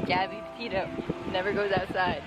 Gabby Petito never goes outside.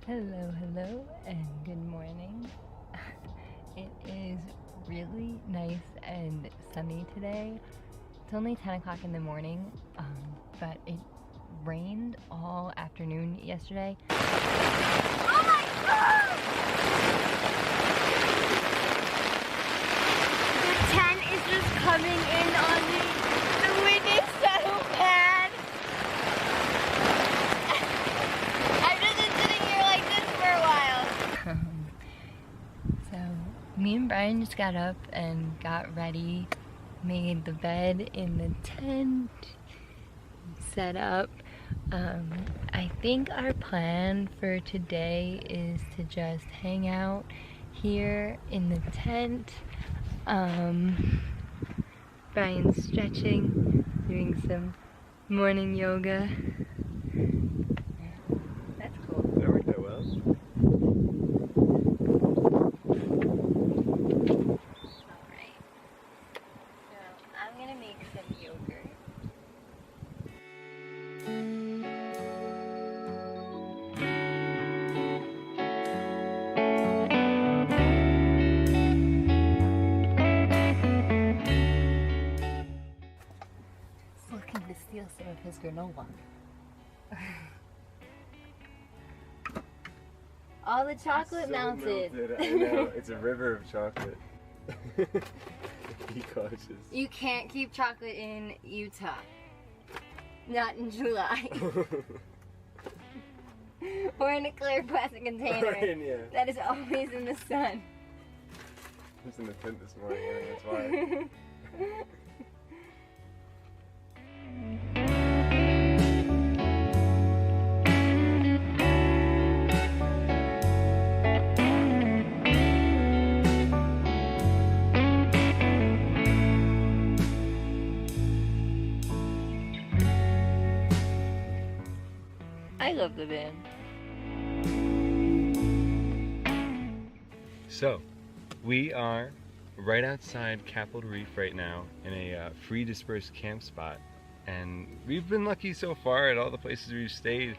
Hello and good morning. It is really nice and sunny today. It's only 10 o'clock in the morning, but it rained all afternoon yesterday. Oh my God! The tent is just coming in on me. The wind is so bad. I've just been sitting here like this for a while. So Brian just got up and got ready, made the bed in the tent, set up. I think our plan for today is to just hang out here in the tent. Brian's stretching, doing some morning yoga. That's cool. That worked out well. Alright. So I'm gonna make some yogurt. Looking to steal some of his granola. All the chocolate So melted. I know, it's a river of chocolate. Be cautious. You can't keep chocolate in Utah. Not in July. Or in a clear plastic container. Yeah. That is always in the sun. I was in the tent this morning, I think that's why. I love the band. So, we are right outside Capitol Reef right now in a free dispersed camp spot. And we've been lucky so far at all the places we've stayed,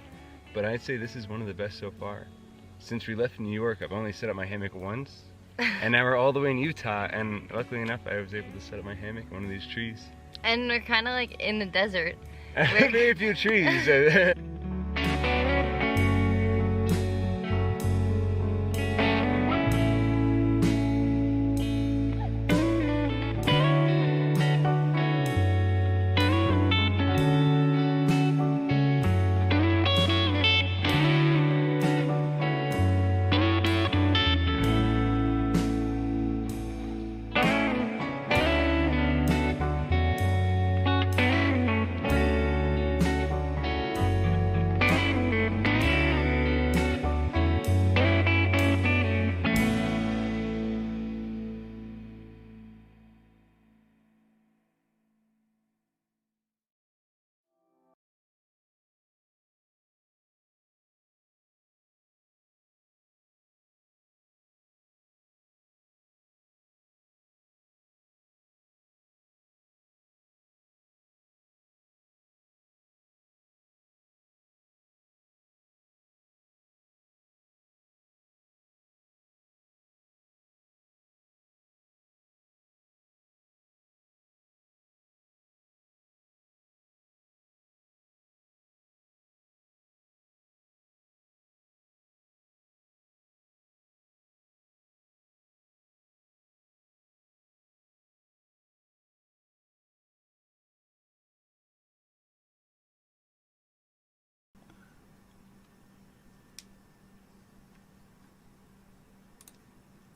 but I'd say this is one of the best so far. Since we left New York, I've only set up my hammock once, and now we're all the way in Utah, and luckily enough, I was able to set up my hammock in one of these trees. And we're kind of like in the desert. Very few trees.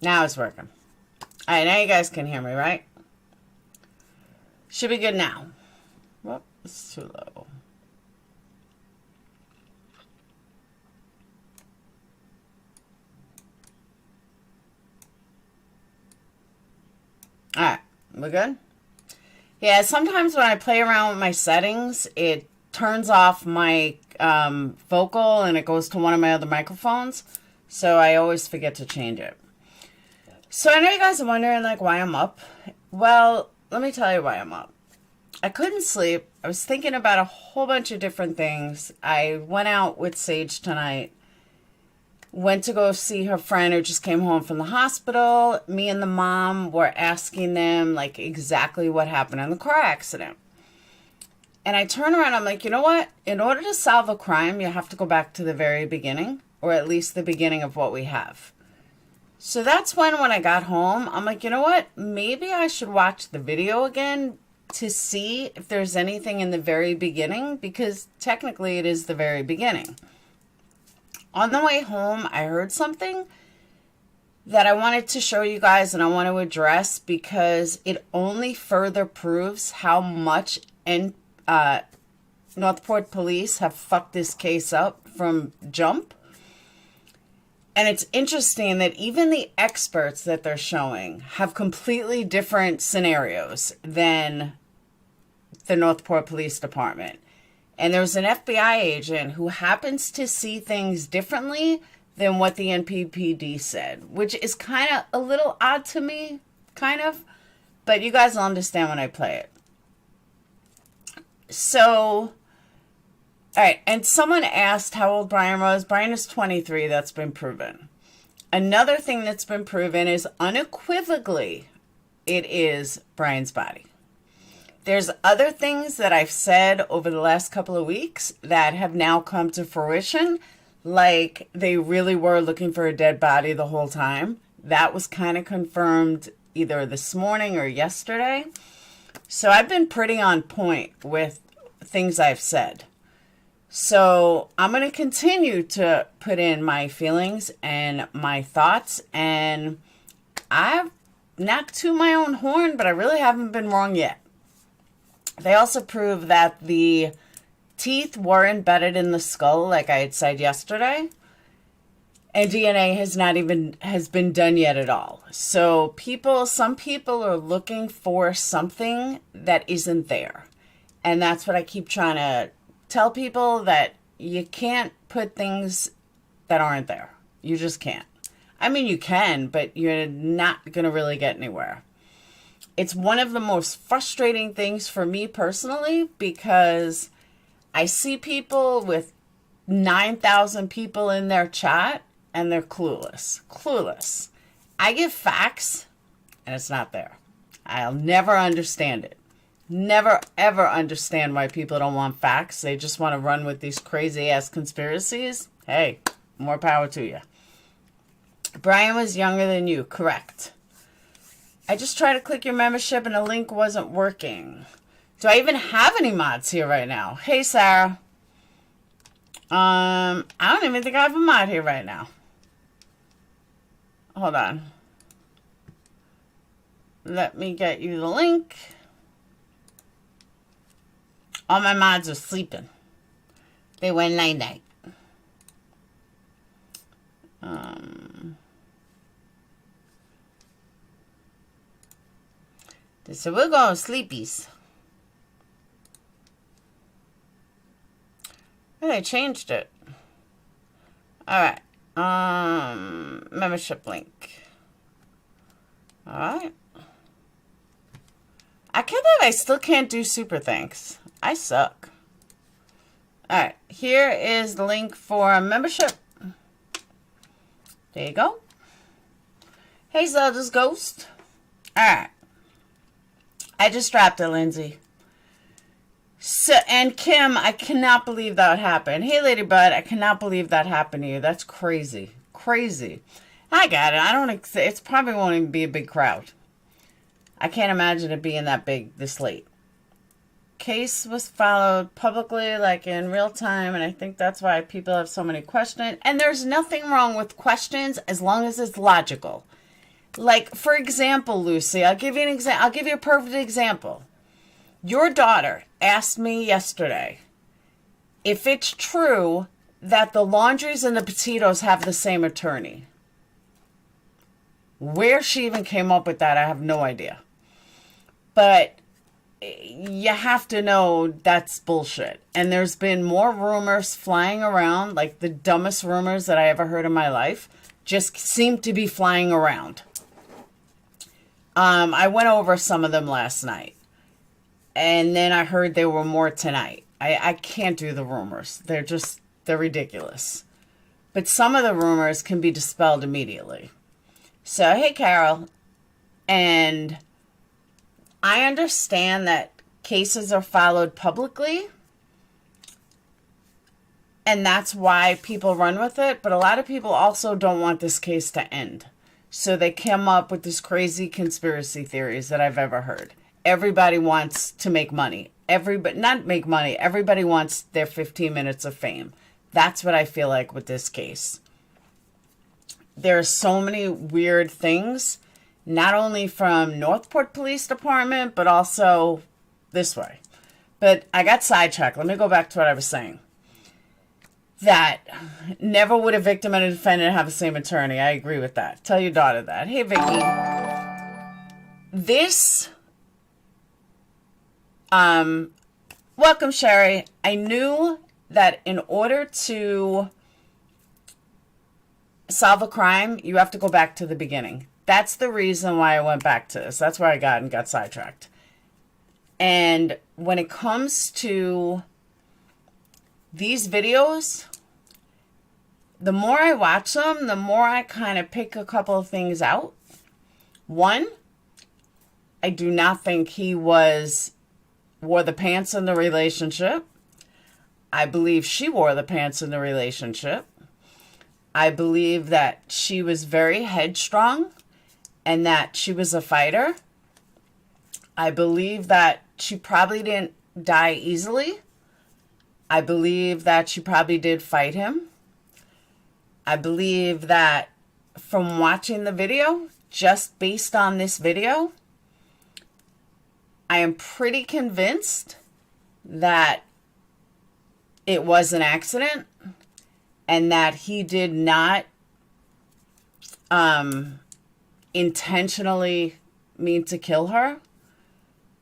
Now it's working. Alright, now you guys can hear me, right? Should be good now. Whoop, it's too low. Alright, we good? Yeah, sometimes when I play around with my settings, it turns off my vocal and it goes to one of my other microphones. So I always forget to change it. So I know you guys are wondering, like, why I'm up. Well, let me tell you why I'm up. I couldn't sleep. I was thinking about a whole bunch of different things. I went out with Sage tonight. Went to go see her friend who just came home from the hospital. Me and the mom were asking them, like, exactly what happened in the car accident. And I turn around, I'm like, you know what? In order to solve a crime, you have to go back to the very beginning, or at least the beginning of what we have. So that's when I got home, I'm like, you know what? Maybe I should watch the video again to see if there's anything in the very beginning, because technically it is the very beginning. On the way home, I heard something, that I wanted to show you guys and I want to address because it only further proves how much Northport police have fucked this case up from jump. And it's interesting that even the experts that they're showing have completely different scenarios than the Northport Police Department. And there's an FBI agent who happens to see things differently than what the NPPD said, which is kind of a little odd to me, kind of. But you guys will understand when I play it. So, all right, and someone asked how old Brian was. Brian is 23. That's been proven. Another thing that's been proven is unequivocally it is Brian's body. There's other things that I've said over the last couple of weeks that have now come to fruition, like they really were looking for a dead body the whole time. That was kind of confirmed either this morning or yesterday. So I've been pretty on point with things I've said. So I'm going to continue to put in my feelings and my thoughts, and I've not to my own horn, but I really haven't been wrong yet. They also prove that the teeth were embedded in the skull, like I had said yesterday, and DNA has been done yet at all. So some people are looking for something that isn't there, and that's what I keep trying to tell people, that you can't put things that aren't there. You just can't. I mean, you can, but you're not going to really get anywhere. It's one of the most frustrating things for me personally, because I see people with 9,000 people in their chat and they're clueless. Clueless. I give facts and it's not there. I'll never understand it. Never, ever understand why people don't want facts. They just want to run with these crazy-ass conspiracies. Hey, more power to you. Brian was younger than you. Correct. I just tried to click your membership and the link wasn't working. Do I even have any mods here right now? Hey, Sarah. I don't even think I have a mod here right now. Hold on. Let me get you the link. All my mods are sleeping. They went night-night. So we're going sleepies. Oh, they changed it. Alright. Membership link. Alright. I can't believe I still can't do super thanks. I suck. Alright. Here is the link for a membership. There you go. Hey, Zelda's Ghost. Alright. I just dropped it, Lindsay. So, and Kim, I cannot believe that happened. Hey, Ladybud, I cannot believe that happened to you. That's crazy. Crazy. I got it. It's probably won't even be a big crowd. I can't imagine it being that big this late. Case was followed publicly, like in real time, and I think that's why people have so many questions. And there's nothing wrong with questions as long as it's logical. Like, for example, Lucy, I'll give you an example. I'll give you a perfect example. Your daughter asked me yesterday if it's true that the Laundries and the Petitos have the same attorney. Where she even came up with that, I have no idea. But you have to know that's bullshit. And there's been more rumors flying around, like the dumbest rumors that I ever heard in my life, just seem to be flying around. I went over some of them last night. And then I heard there were more tonight. I can't do the rumors. They're ridiculous. But some of the rumors can be dispelled immediately. So, hey, Carol. And I understand that cases are followed publicly. And that's why people run with it. But a lot of people also don't want this case to end. So they come up with these crazy conspiracy theories that I've ever heard. Everybody wants to make money. Not make money. Everybody wants their 15 minutes of fame. That's what I feel like with this case. there are so many weird things, not only from Northport Police Department, but also this way. But I got sidetracked. Let me go back to what I was saying. That never would a victim and a defendant have the same attorney. I agree with that. Tell your daughter that. Hey, Vicky. This, welcome, Sherry. I knew that in order to solve a crime, you have to go back to the beginning. That's the reason why I went back to this. That's where I got sidetracked. And when it comes to these videos, the more I watch them, the more I kind of pick a couple of things out. One, I do not think he wore the pants in the relationship. I believe she wore the pants in the relationship. I believe that she was very headstrong and that she was a fighter. I believe that she probably didn't die easily. I believe that she probably did fight him. I believe that from watching the video, just based on this video, I am pretty convinced that it was an accident and that he did not intentionally mean to kill her.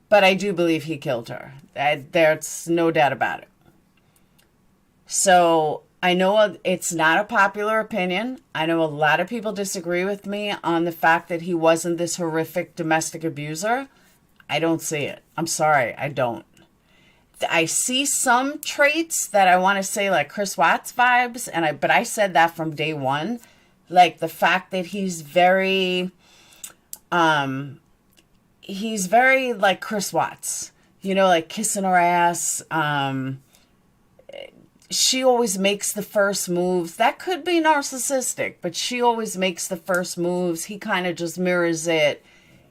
But I do believe he killed her. There's no doubt about it. So I know it's not a popular opinion. I know a lot of people disagree with me on the fact that he wasn't this horrific domestic abuser. I don't see it. I'm sorry, I don't. I see some traits that I want to say like Chris Watts vibes, but I said that from day one. Like the fact that he's very like Chris Watts, you know, like kissing her ass. She always makes the first moves. That could be narcissistic, but she always makes the first moves. He kind of just mirrors it.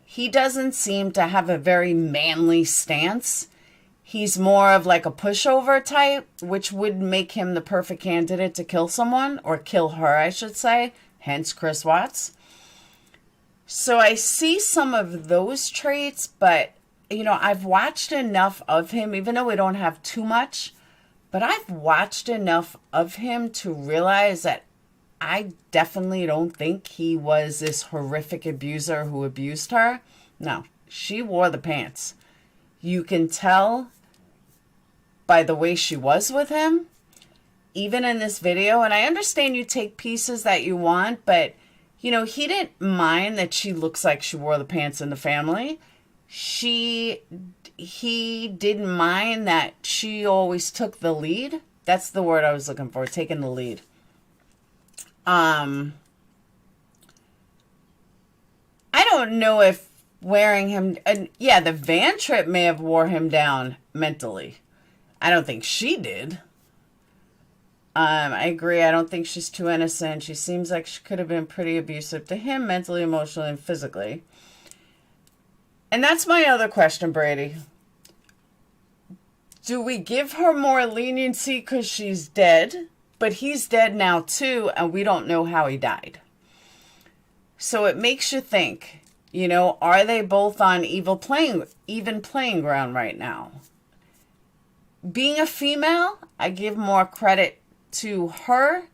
He doesn't seem to have a very manly stance. He's more of like a pushover type, which would make him the perfect candidate to kill someone, or kill her, I should say. Hence Chris Watts. So I see some of those traits, but, you know, I've watched enough of him, even though we don't have too much, but I've watched enough of him to realize that I definitely don't think he was this horrific abuser who abused her. No, she wore the pants. You can tell by the way she was with him, even in this video. And I understand you take pieces that you want, but, you know, he didn't mind that she looks like she wore the pants in the family. He didn't mind that she always took the lead. That's the word I was looking for, taking the lead. I don't know if wearing him, yeah, the van trip may have wore him down mentally. I don't think she did. I agree. I don't think she's too innocent. She seems like she could have been pretty abusive to him mentally, emotionally, and physically. And that's my other question, Brady. Do we give her more leniency because she's dead? But he's dead now too, and we don't know how he died. So it makes you think, you know, are they both on even playing ground right now? Being a female, I give more credit to her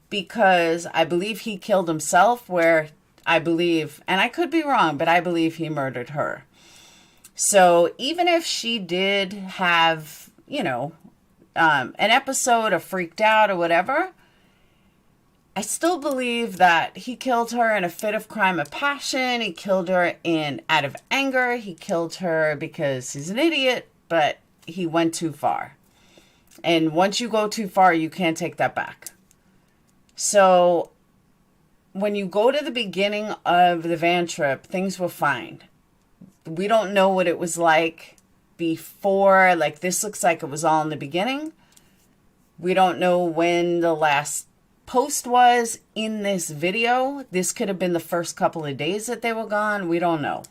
because I believe he killed himself, where I believe, and I could be wrong, but I believe he murdered her. So even if she did have, you know, an episode of freaked out or whatever, I still believe that he killed her in a fit of crime of passion. He killed her out of anger. He killed her because he's an idiot, but he went too far. And once you go too far, you can't take that back. So when you go to the beginning of the van trip, things were fine. We don't know what it was like before. Like, this looks like it was all in the beginning. We don't know when the last post was in this video. This could have been the first couple of days that they were gone. We don't know.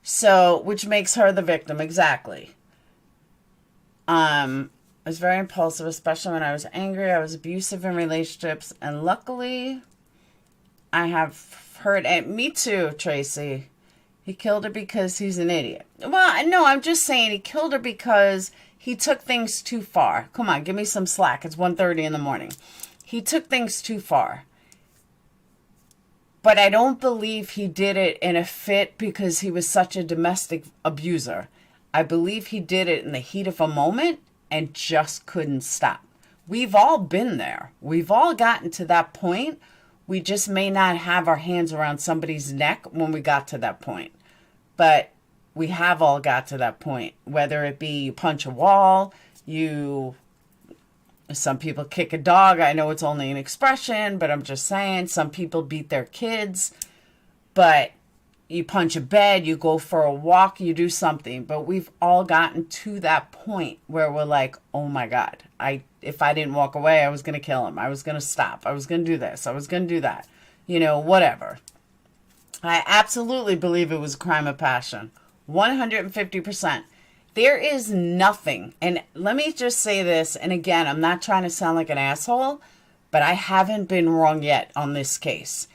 So, which makes her the victim, exactly. I was very impulsive, especially when I was angry. I was abusive in relationships. And luckily, I have heard, and me too, Tracy. He killed her because he's an idiot. Well, no, I'm just saying he killed her because he took things too far. Come on, give me some slack. It's 1:30 in the morning. He took things too far. But I don't believe he did it in a fit because he was such a domestic abuser. I believe he did it in the heat of a moment and just couldn't stop. We've all been there. We've all gotten to that point. We just may not have our hands around somebody's neck when we got to that point. But we have all got to that point. Whether it be you punch a wall, some people kick a dog. I know it's only an expression, but I'm just saying. Some people beat their kids. But you punch a bed, you go for a walk, you do something. But we've all gotten to that point where we're like, oh my God, if I didn't walk away, I was going to kill him. I was going to stop. I was going to do this. I was going to do that. Whatever. I absolutely believe it was a crime of passion. 150%. There is nothing. And let me just say this. And again, I'm not trying to sound like an asshole, but I haven't been wrong yet on this case.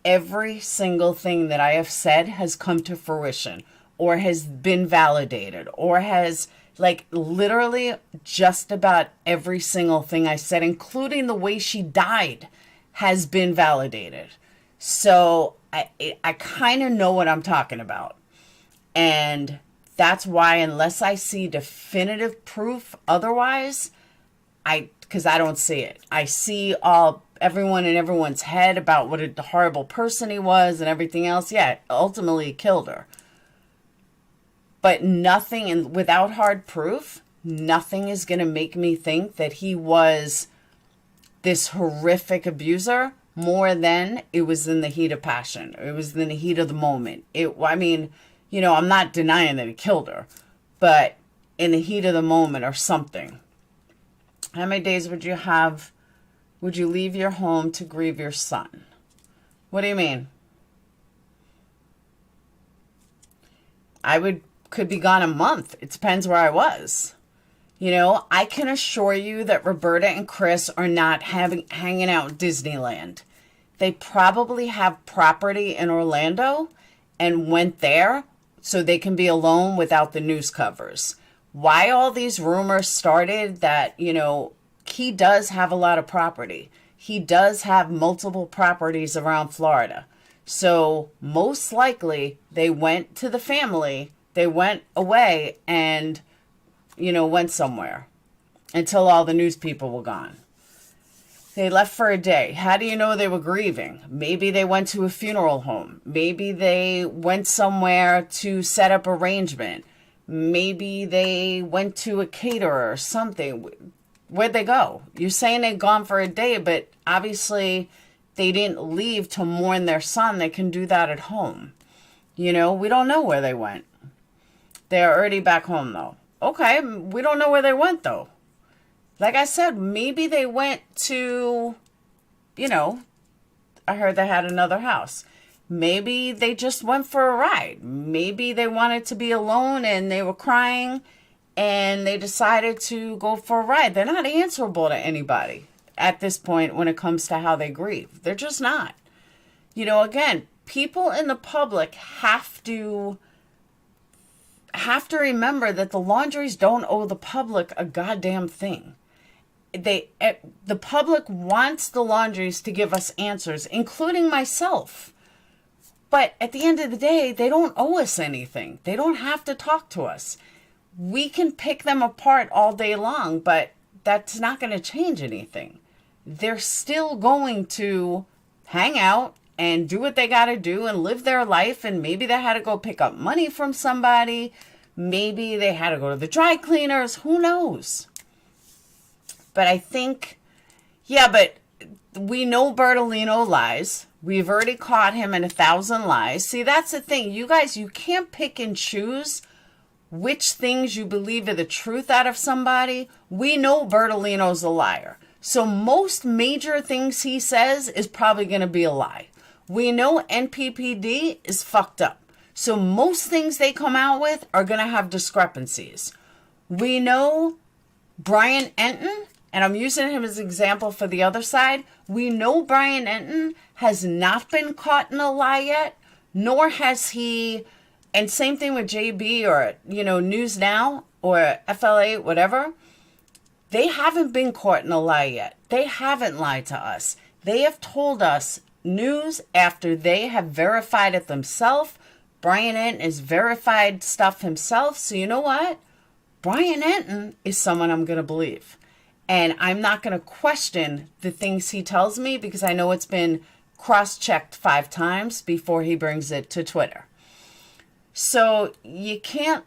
Every single thing that I have said has come to fruition or has been validated or has, like, literally just about every single thing I said, including the way she died, has been validated. So I kind of know what I'm talking about. And that's why, unless I see definitive proof otherwise, because I don't see it. I see everyone in everyone's head about what a horrible person he was and everything else. Yeah, ultimately he killed her. But nothing, and without hard proof, nothing is going to make me think that he was this horrific abuser more than it was in the heat of passion. It was in the heat of the moment. I'm not denying that he killed her, but in the heat of the moment or something. How many days would you leave your home to grieve your son? What do you mean? Could be gone a month. It depends where I was. I can assure you that Roberta and Chris are not hanging out in Disneyland. They probably have property in Orlando and went there so they can be alone without the news covers. Why all these rumors started that, he does have a lot of property. He does have multiple properties around Florida. So most likely they went to the family, they went away and, went somewhere until all the news people were gone. They left for a day. How do you know they were grieving? Maybe they went to a funeral home. Maybe they went somewhere to set up arrangement. Maybe they went to a caterer or something. Where'd they go? You're saying they'd gone for a day, but obviously they didn't leave to mourn their son. They can do that at home. We don't know where they went. They're already back home, though. Okay, we don't know where they went, though. Like I said, maybe they went to, I heard they had another house. Maybe they just went for a ride. Maybe they wanted to be alone and they were crying and they decided to go for a ride. They're not answerable to anybody at this point when it comes to how they grieve. They're just not. Again, people in the public have to remember that the Laundries don't owe the public a goddamn thing. The public wants the Laundries to give us answers, including myself. But at the end of the day, they don't owe us anything. They don't have to talk to us. We can pick them apart all day long, but that's not going to change anything. They're still going to hang out and do what they got to do and live their life. And maybe they had to go pick up money from somebody. Maybe they had to go to the dry cleaners. Who knows? But I think, but we know Bertolino lies. We've already caught him in 1,000 lies. See, that's the thing. You guys, you can't pick and choose which things you believe are the truth out of somebody. We know Bertolino's a liar. So most major things he says is probably going to be a lie. We know NPPD is fucked up. So most things they come out with are going to have discrepancies. We know Brian Enton, and I'm using him as an example for the other side, we know Brian Enton has not been caught in a lie yet, nor has he, and same thing with JB or, News Now or FLA, whatever. They haven't been caught in a lie yet. They haven't lied to us. They have told us news after they have verified it themselves. Brian Enton has verified stuff himself. So you know what? Brian Enton is someone I'm going to believe. And I'm not going to question the things he tells me because I know it's been cross-checked 5 times before he brings it to Twitter. So you can't,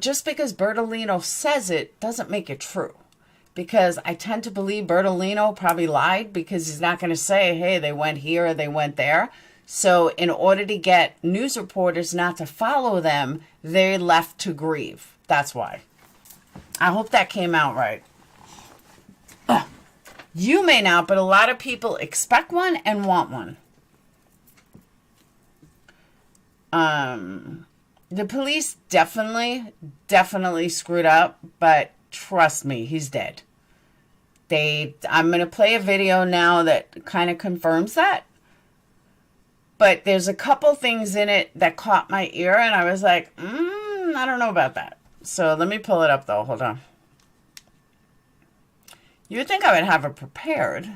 just because Bertolino says it doesn't make it true. Because I tend to believe Bertolino probably lied because he's not going to say, hey, they went here or they went there. So in order to get news reporters not to follow them, they're left to grieve. That's why. I hope that came out right. You may not, but a lot of people expect one and want one. The police definitely screwed up, but trust me, he's dead. I'm going to play a video now that kind of confirms that. But there's a couple things in it that caught my ear, and I was like, I don't know about that. So let me pull it up, though. Hold on. You would think I would have it prepared.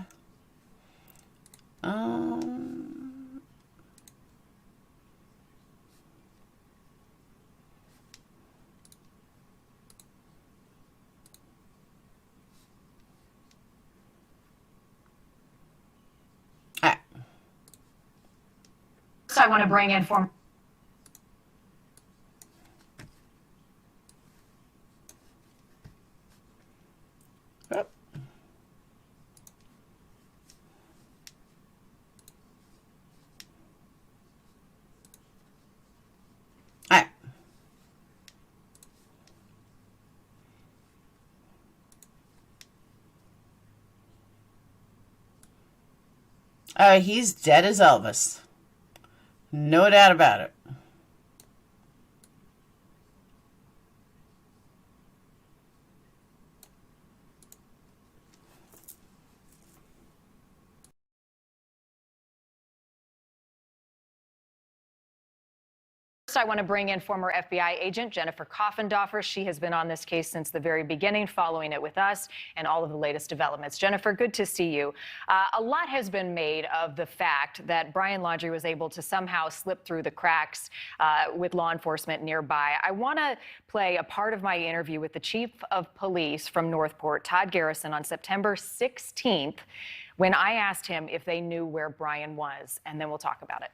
I want to bring in for. He's dead as Elvis. No doubt about it. I want to bring in former FBI agent Jennifer Coffendorfer. She has been on this case since the very beginning, following it with us and all of the latest developments. Jennifer, good to see you. A lot has been made of the fact that Brian Laundrie was able to somehow slip through the cracks with law enforcement nearby. I want to play a part of my interview with the chief of police from Northport, Todd Garrison, on September 16th, when I asked him if they knew where Brian was, and then we'll talk about it.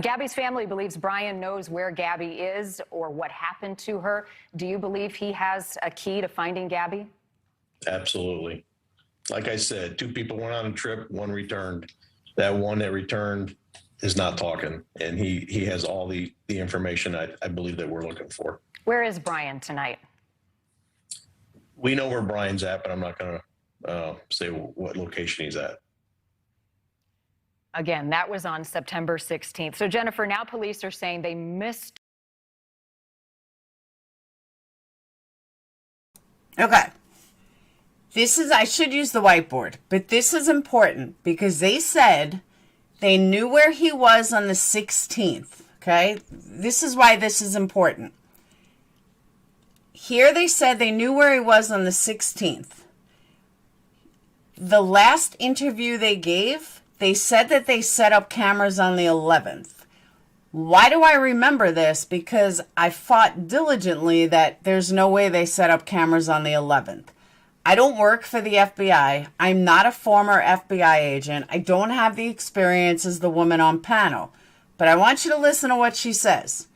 Gabby's family believes Brian knows where Gabby is or what happened to her. Do you believe he has a key to finding Gabby? Absolutely. Like I said, 2 people went on a trip, 1 returned. That one that returned is not talking, and he has all the information I believe that we're looking for. Where is Brian tonight? We know where Brian's at, but I'm not going to say what location he's at. Again, that was on September 16th. So, Jennifer, now police are saying they missed. Okay. I should use the whiteboard, but this is important because they said they knew where he was on the 16th. Okay. This is why this is important. Here they said they knew where he was on the 16th. The last interview they gave, they said that they set up cameras on the 11th. Why do I remember this? Because I fought diligently that there's no way they set up cameras on the 11th. I don't work for the FBI. I'm not a former FBI agent. I don't have the experience as the woman on panel. But I want you to listen to what she says.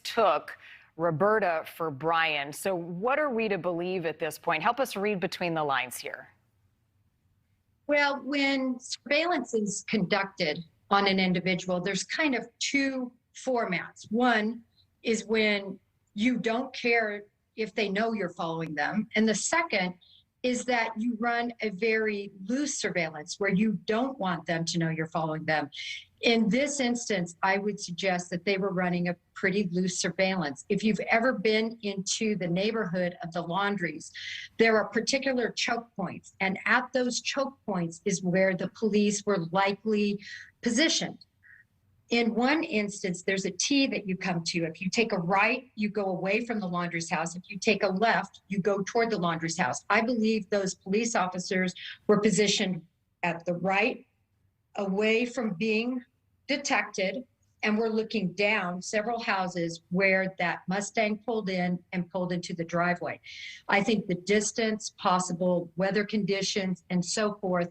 Took Roberta for Brian. So what are we to believe at this point? Help us read between the lines here. Well, when surveillance is conducted on an individual, there's kind of 2 formats. One is when you don't care if they know you're following them. And the second is that you run a very loose surveillance where you don't want them to know you're following them. In this instance, I would suggest that they were running a pretty loose surveillance. If you've ever been into the neighborhood of the Laundries, there are particular choke points, and at those choke points is where the police were likely positioned. In one instance, there's a T that you come to. If you take a right, you go away from the Laundries house. If you take a left, you go toward the Laundries house. I believe those police officers were positioned at the right, away from being detected, and we're looking down several houses where that Mustang pulled in and pulled into the driveway. I think the distance, possible weather conditions, and so forth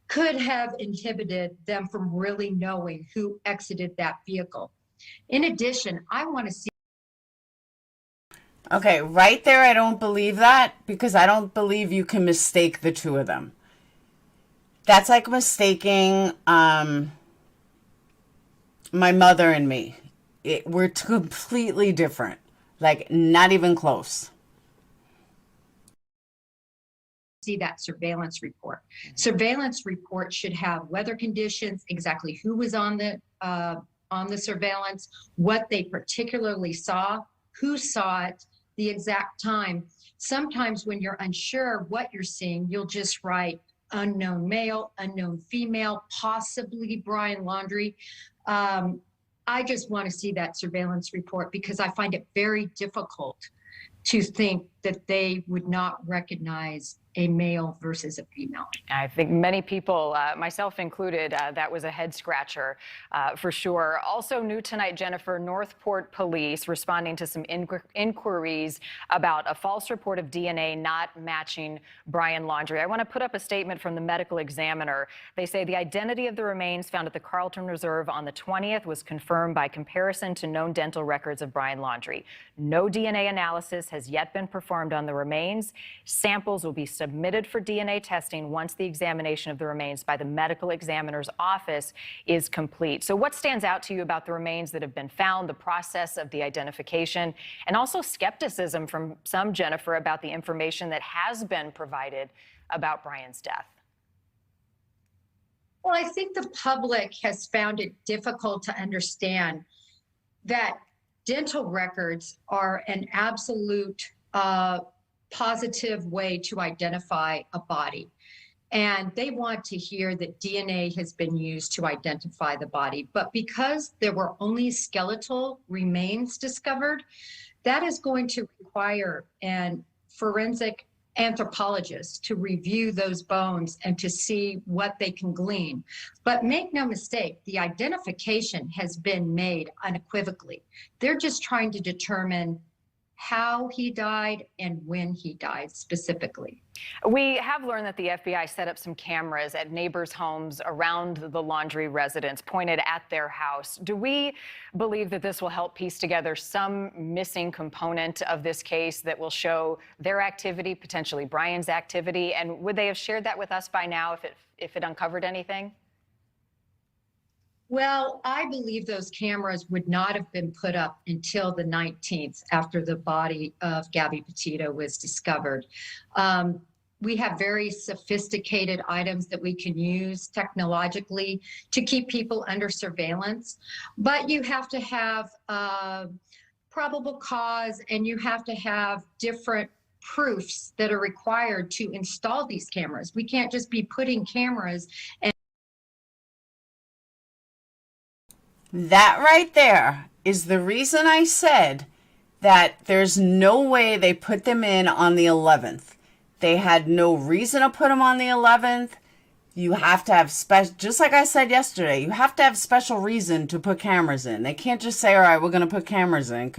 could have inhibited them from really knowing who exited that vehicle. In addition, I want to see. Okay, right there, I don't believe that, because I don't believe you can mistake the two of them. That's like mistaking my mother and me. We're completely different, like not even close. See that surveillance report. Surveillance report should have weather conditions, exactly who was on the surveillance, what they particularly saw, who saw it, the exact time. Sometimes when you're unsure what you're seeing, you'll just write unknown male, unknown female, possibly Brian Laundrie. I just want to see that surveillance report because I find it very difficult to think that they would not recognize a male versus a female. I think many people, myself included, that was a head scratcher for sure. Also new tonight, Jennifer, Northport police responding to some inquiries about a false report of DNA not matching Brian Laundrie. I want to put up a statement from the medical examiner. They say the identity of the remains found at the Carlton Reserve on the 20th was confirmed by comparison to known dental records of Brian Laundrie. No DNA analysis has yet been performed on the remains. Samples will be submitted for DNA testing once the examination of the remains by the medical examiner's office is complete. So what stands out to you about the remains that have been found, the process of the identification, and also skepticism from some, Jennifer, about the information that has been provided about Brian's death? Well, I think the public has found it difficult to understand that dental records are an absolute positive way to identify a body. And they want to hear that DNA has been used to identify the body. But because there were only skeletal remains discovered, that is going to require an forensic anthropologist to review those bones and to see what they can glean. But make no mistake, the identification has been made unequivocally. They're just trying to determine how he died and when he died specifically. We have learned that the FBI set up some cameras at neighbors' homes around the Laundrie residence, pointed at their house. Do we believe that this will help piece together some missing component of this case that will show their activity, potentially Brian's activity? And would they have shared that with us by now if it uncovered anything? Well, I believe those cameras would not have been put up until the 19th after the body of Gabby Petito was discovered. We have very sophisticated items that we can use technologically to keep people under surveillance, but you have to have probable cause and you have to have different proofs that are required to install these cameras. We can't just be putting cameras and That right there is the reason I said that there's no way they put them in on the 11th. They had no reason to put them on the 11th. You have to have just like I said yesterday, you have to have special reason to put cameras in. They can't just say, all right, we're going to put cameras in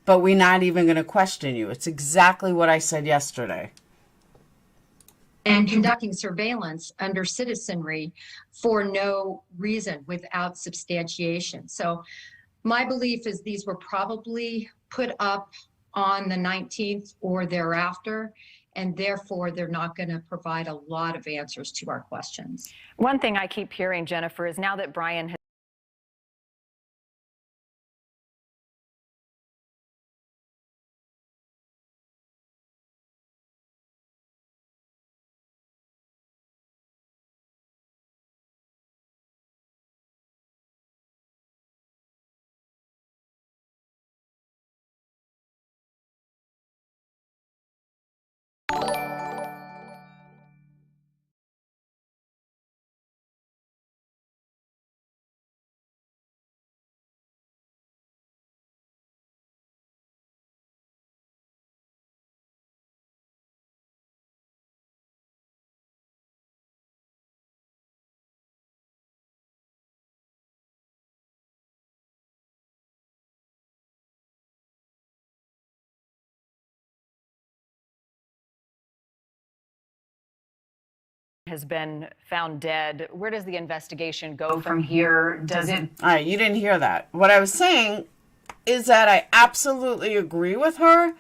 but we're not even going to question you. It's exactly what I said yesterday. And conducting surveillance under citizenry for no reason without substantiation. So my belief is these were probably put up on the 19th or thereafter, and therefore they're not going to provide a lot of answers to our questions. One thing I keep hearing, Jennifer, is now that Brian has has been found dead. Where does the investigation go from here? Does it? All right, you didn't hear that. What I was saying is that I absolutely agree with her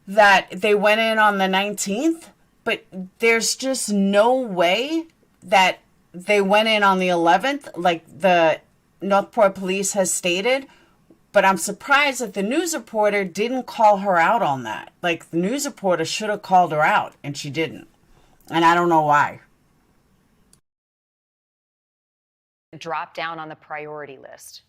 that they went in on the 19th, but there's just no way that they went in on the 11th, like the Northport police has stated. But I'm surprised that the news reporter didn't call her out on that. Like, the news reporter should have called her out, and she didn't. And I don't know why. Drop down on the priority list?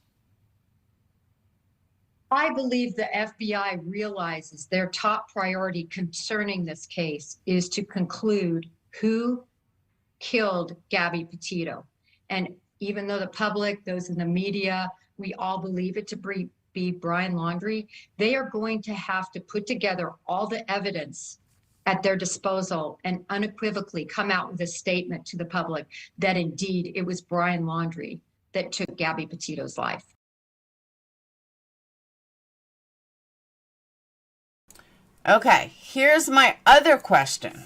I believe the FBI realizes their top priority concerning this case is to conclude who killed Gabby Petito. And even though the public, those in the media, we all believe it to be Brian Laundrie, they are going to have to put together all the evidence at their disposal and unequivocally come out with a statement to the public that indeed it was Brian Laundrie that took Gabby Petito's life. Okay, here's my other question.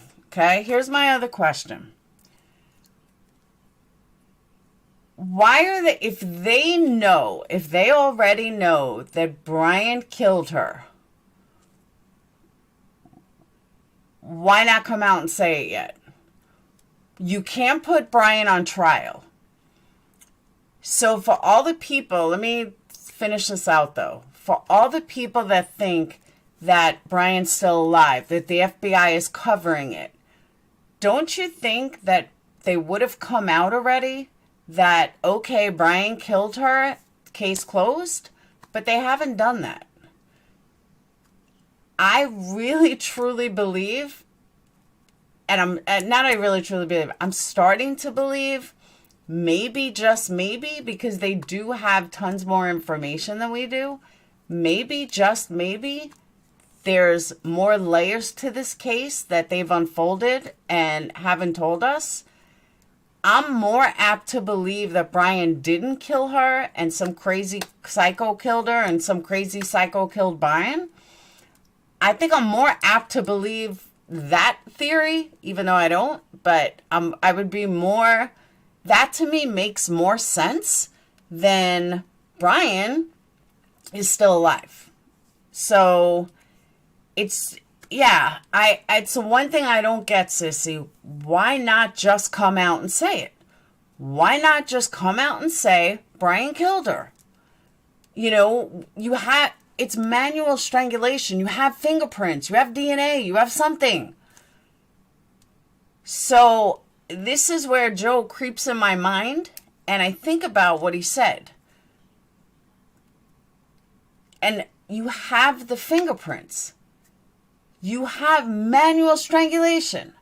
Why are they, if they already know that Brian killed her, why not come out and say it yet? You can't put Brian on trial. So for all the people, let me finish this out though. For all the people that think that Brian's still alive, that the FBI is covering it, don't you think that they would have come out already that, okay, Brian killed her, case closed? But they haven't done that. I really truly believe, and I'm starting to believe, maybe, just maybe, because they do have tons more information than we do, maybe, just maybe, there's more layers to this case that they've unfolded and haven't told us. I'm more apt to believe that Brian didn't kill her and some crazy psycho killed her and some crazy psycho killed Brian. I think I'm more apt to believe that theory, even though I don't, but I would be more, that to me makes more sense than Brian is still alive. So it's one thing I don't get, Sissy. Why not just come out and say it? Why not just come out and say Brian killed her? You know, it's manual strangulation. You have fingerprints, you have DNA, you have something. So this is where Joe creeps in my mind, and I think about what he said. And you have the fingerprints. You have manual strangulation.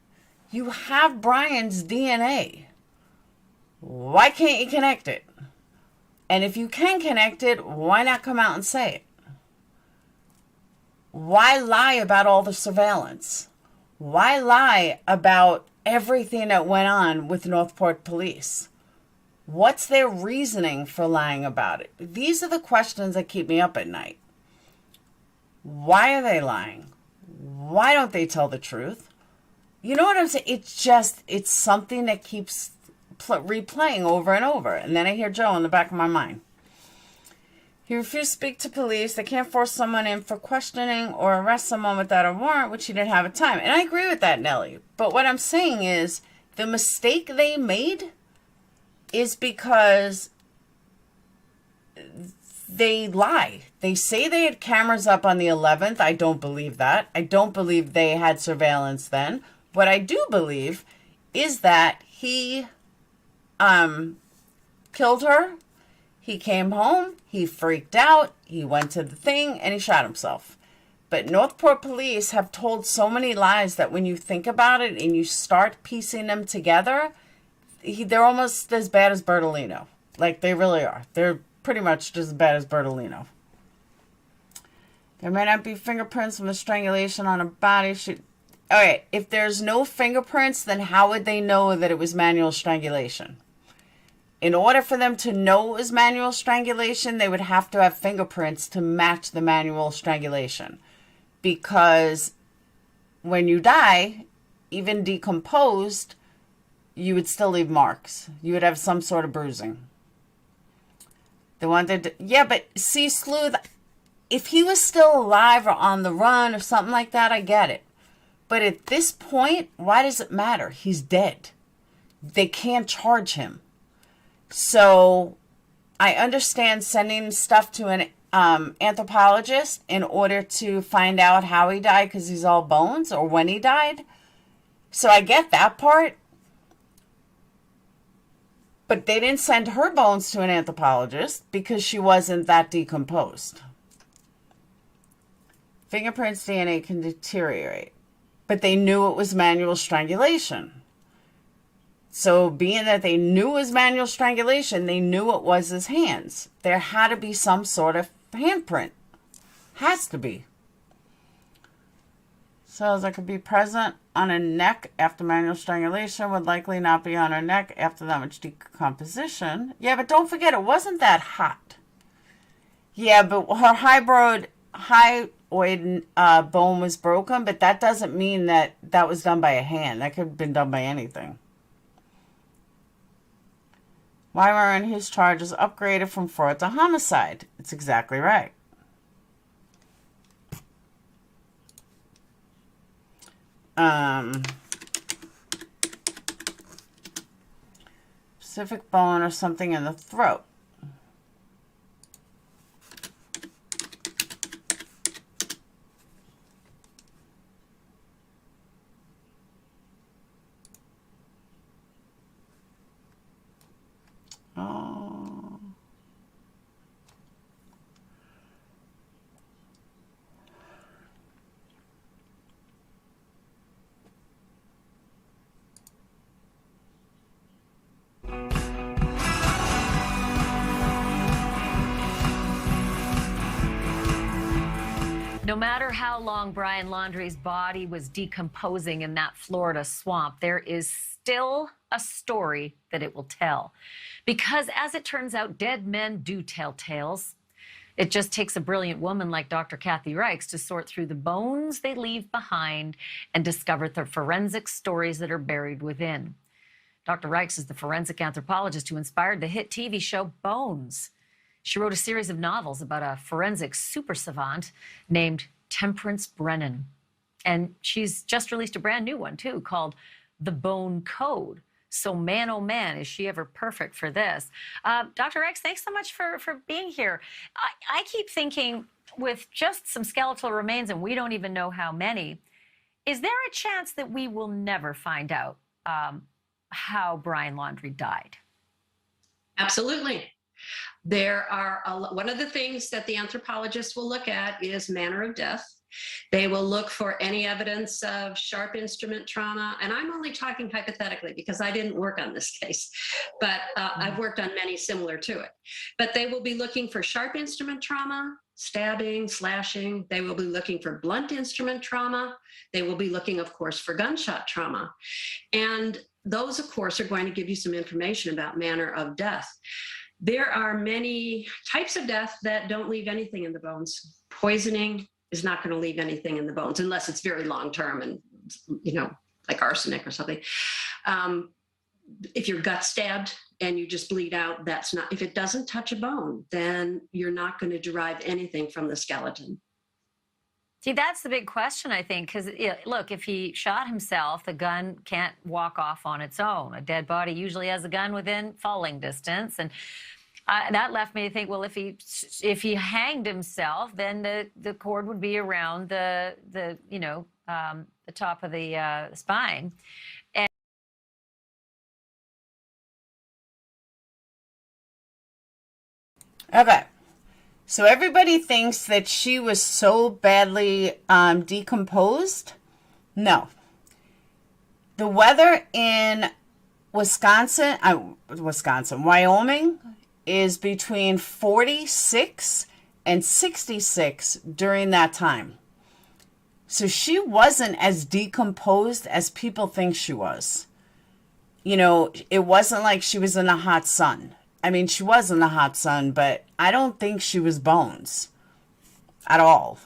You have Brian's DNA. Why can't you connect it? And if you can connect it, why not come out and say it? Why lie about all the surveillance? Why lie about everything that went on with Northport Police? What's their reasoning for lying about it? These are the questions that keep me up at night. Why are they lying? Why don't they tell the truth? You know what I'm saying? It's something that keeps replaying over and over. And then I hear Joe in the back of my mind. He refused to speak to police. They can't force someone in for questioning or arrest someone without a warrant, which he didn't have at the time. And I agree with that, Nellie. But what I'm saying is the mistake they made is because they lie. They say they had cameras up on the 11th. I don't believe that. I don't believe they had surveillance then. What I do believe is that he killed her. He came home. He freaked out. He went to the thing and he shot himself. But Northport Police have told so many lies that when you think about it and you start piecing them together, they're almost as bad as Bertolino. Like, they really are. They're pretty much just as bad as Bertolino. There may not be fingerprints from the strangulation on a body. All right, if there's no fingerprints, then how would they know that it was manual strangulation? In order for them to know it was manual strangulation, they would have to have fingerprints to match the manual strangulation. Because when you die, even decomposed, you would still leave marks. You would have some sort of bruising. The one that, yeah, but see, Sleuth, if he was still alive or on the run or something like that, I get it. But at this point, why does it matter? He's dead. They can't charge him. So I understand sending stuff to an anthropologist in order to find out how he died because he's all bones, or when he died. So I get that part. But they didn't send her bones to an anthropologist because she wasn't that decomposed. Fingerprints DNA can deteriorate. But they knew it was manual strangulation. So being that they knew it was manual strangulation, they knew it was his hands. There had to be some sort of handprint. Has to be. Cells that could be present on a neck after manual strangulation would likely not be on her neck after that much decomposition. Yeah, but don't forget, it wasn't that hot. Yeah, but her hyoid bone was broken, but that doesn't mean that that was done by a hand. That could have been done by anything. Why weren't his charges upgraded from fraud to homicide? It's exactly right. Specific bone or something in the throat. Oh. No matter how long Brian Laundrie's body was decomposing in that Florida swamp, there is still a story that it will tell. Because as it turns out, dead men do tell tales. It just takes a brilliant woman like Dr. Kathy Reichs to sort through the bones they leave behind and discover the forensic stories that are buried within. Dr. Reichs is the forensic anthropologist who inspired the hit TV show Bones. She wrote a series of novels about a forensic super savant named Temperance Brennan. And she's just released a brand new one, too, called The Bone Code. So man, oh man, is she ever perfect for this. Dr. Reichs, thanks so much for being here. I keep thinking, with just some skeletal remains, and we don't even know how many, is there a chance that we will never find out how Brian Laundrie died? Absolutely. There are one of the things that the anthropologists will look at is manner of death. They will look for any evidence of sharp instrument trauma. And I'm only talking hypothetically because I didn't work on this case, but I've worked on many similar to it. But they will be looking for sharp instrument trauma, stabbing, slashing. They will be looking for blunt instrument trauma. They will be looking, of course, for gunshot trauma. And those, of course, are going to give you some information about manner of death. There are many types of death that don't leave anything in the bones. Poisoning is not going to leave anything in the bones unless it's very long term and, you know, like arsenic or something. If you're gut stabbed and you just bleed out, that's not, if it doesn't touch a bone, then you're not going to derive anything from the skeleton. See, that's the big question, I think, because, look, if he shot himself, the gun can't walk off on its own. A dead body usually has a gun within falling distance. And that left me to think, well, if he hanged himself, then the cord would be around the top of the spine. And Okay. So everybody thinks that she was so badly decomposed. No. The weather in Wyoming is between 46 and 66 during that time. So she wasn't as decomposed as people think she was. You know, it wasn't like she was in the hot sun. I mean, she was in the hot sun, but I don't think she was bones at all.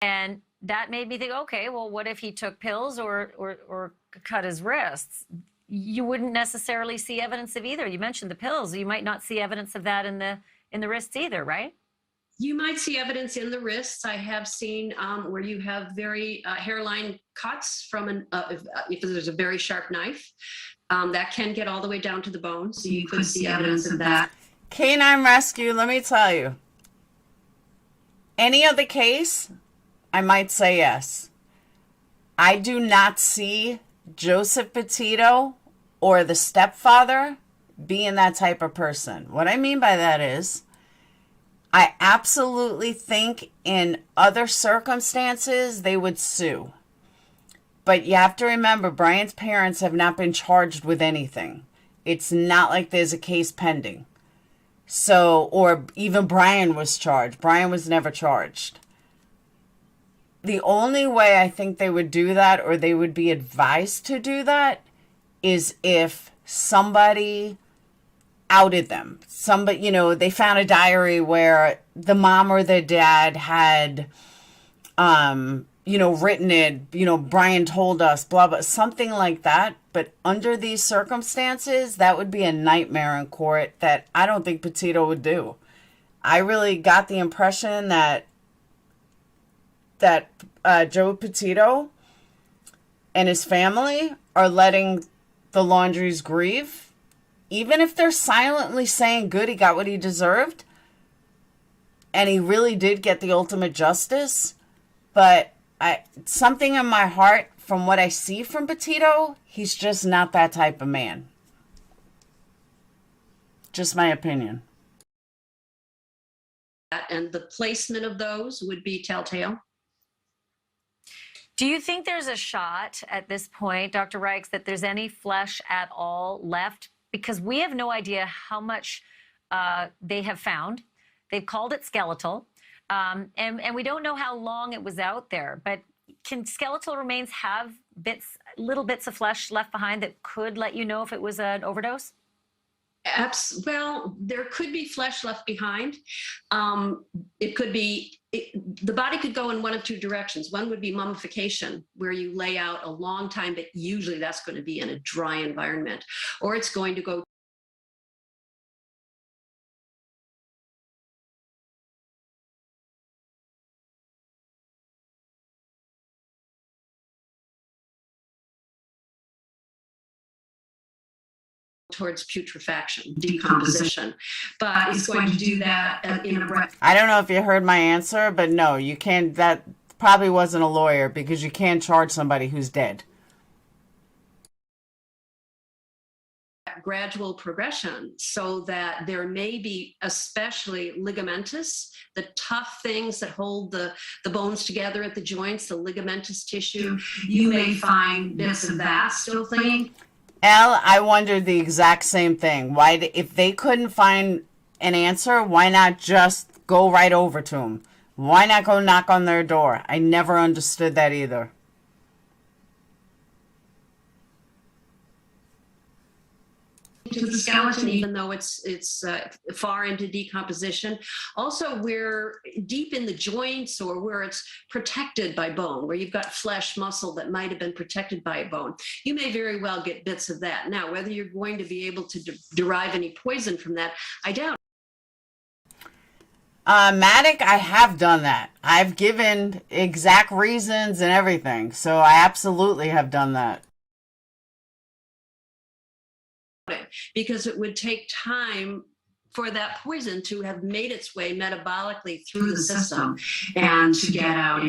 And that made me think, okay, well, what if he took pills or cut his wrists? You wouldn't necessarily see evidence of either. You mentioned the pills. You might not see evidence of that in the wrists either, right? You might see evidence in the wrists. I have seen where you have very hairline cuts from if there's a very sharp knife. That can get all the way down to the bone. So you could see evidence of that. Canine rescue, let me tell you. Any other case, I might say yes. I do not see Joseph Petito or the stepfather being that type of person. What I mean by that is, I absolutely think in other circumstances they would sue. But you have to remember, Brian's parents have not been charged with anything. It's not like there's a case pending. So, or even Brian was charged. Brian was never charged. The only way I think they would do that, or they would be advised to do that, is if somebody outed them. Somebody, you know, they found a diary where the mom or the dad had, written it, Brian told us, blah, blah, something like that. But under these circumstances, that would be a nightmare in court that I don't think Petito would do. I really got the impression that Joe Petito and his family are letting the Laundries grieve. Even if they're silently saying, good, he got what he deserved, and he really did get the ultimate justice. But something in my heart, from what I see from Petito, he's just not that type of man. Just my opinion. And the placement of those would be telltale. Do you think there's a shot at this point, Dr. Reichs, that there's any flesh at all left? Because we have no idea how much they have found. They've called it skeletal. And we don't know how long it was out there. But can skeletal remains have little bits of flesh left behind that could let you know if it was an overdose? Well, there could be flesh left behind. It could be, the body could go in one of two directions. One would be mummification, where you lay out a long time, but usually that's going to be in a dry environment. Or it's going to go towards putrefaction, decomposition, but it's going to do that in a... I don't know if you heard my answer, but no, you can't. That probably wasn't a lawyer, because you can't charge somebody who's dead. Gradual progression, so that there may be, especially ligamentous, the tough things that hold the bones together at the joints, the ligamentous tissue, you may find bits of that still clinging. Elle, I wondered the exact same thing. Why, if they couldn't find an answer, why not just go right over to them? Why not go knock on their door? I never understood that either. To the skeleton, even though it's far into decomposition. Also, we're deep in the joints, or where it's protected by bone, where you've got flesh, muscle that might have been protected by a bone. You may very well get bits of that. Now, whether you're going to be able to derive any poison from that, I doubt. Matic, I have done that. I've given exact reasons and everything. So I absolutely have done that. Because it would take time for that poison to have made its way metabolically through the system and to get out.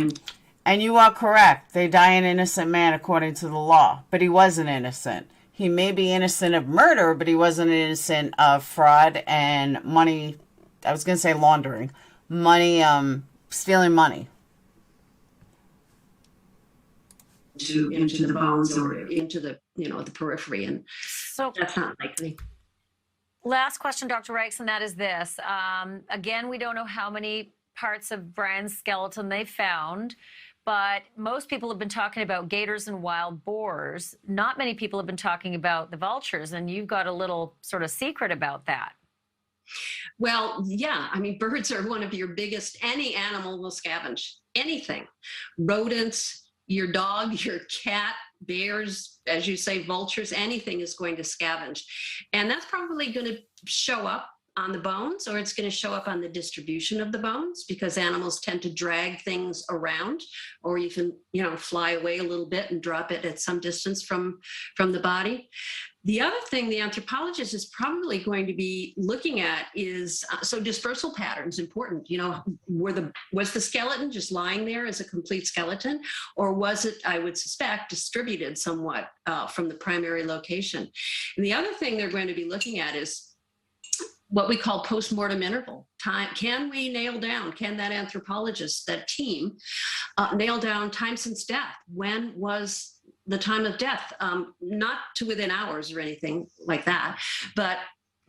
And you are correct. They die an innocent man according to the law. But he wasn't innocent. He may be innocent of murder, but he wasn't innocent of fraud and money. I was going to say laundering. Money, stealing money. Into the bones or into the the periphery, and so that's not likely. Last question, Dr. Reichs, and that is this. Again, we don't know how many parts of Brian's skeleton they found, but most people have been talking about gators and wild boars. Not many people have been talking about the vultures, and you've got a little sort of secret about that. Well, yeah, I mean, birds are one of your biggest, any animal will scavenge anything. Rodents, your dog, your cat, bears, as you say, vultures, anything is going to scavenge. And that's probably going to show up on the bones, or it's going to show up on the distribution of the bones, because animals tend to drag things around, or even, fly away a little bit and drop it at some distance from the body. The other thing the anthropologist is probably going to be looking at is, so dispersal patterns, important. Was the skeleton just lying there as a complete skeleton, or was it, I would suspect, distributed somewhat from the primary location? And the other thing they're going to be looking at is what we call post-mortem interval time. Can we nail down, can that anthropologist, that team, nail down time since death? When was the time of death? Not to within hours or anything like that, but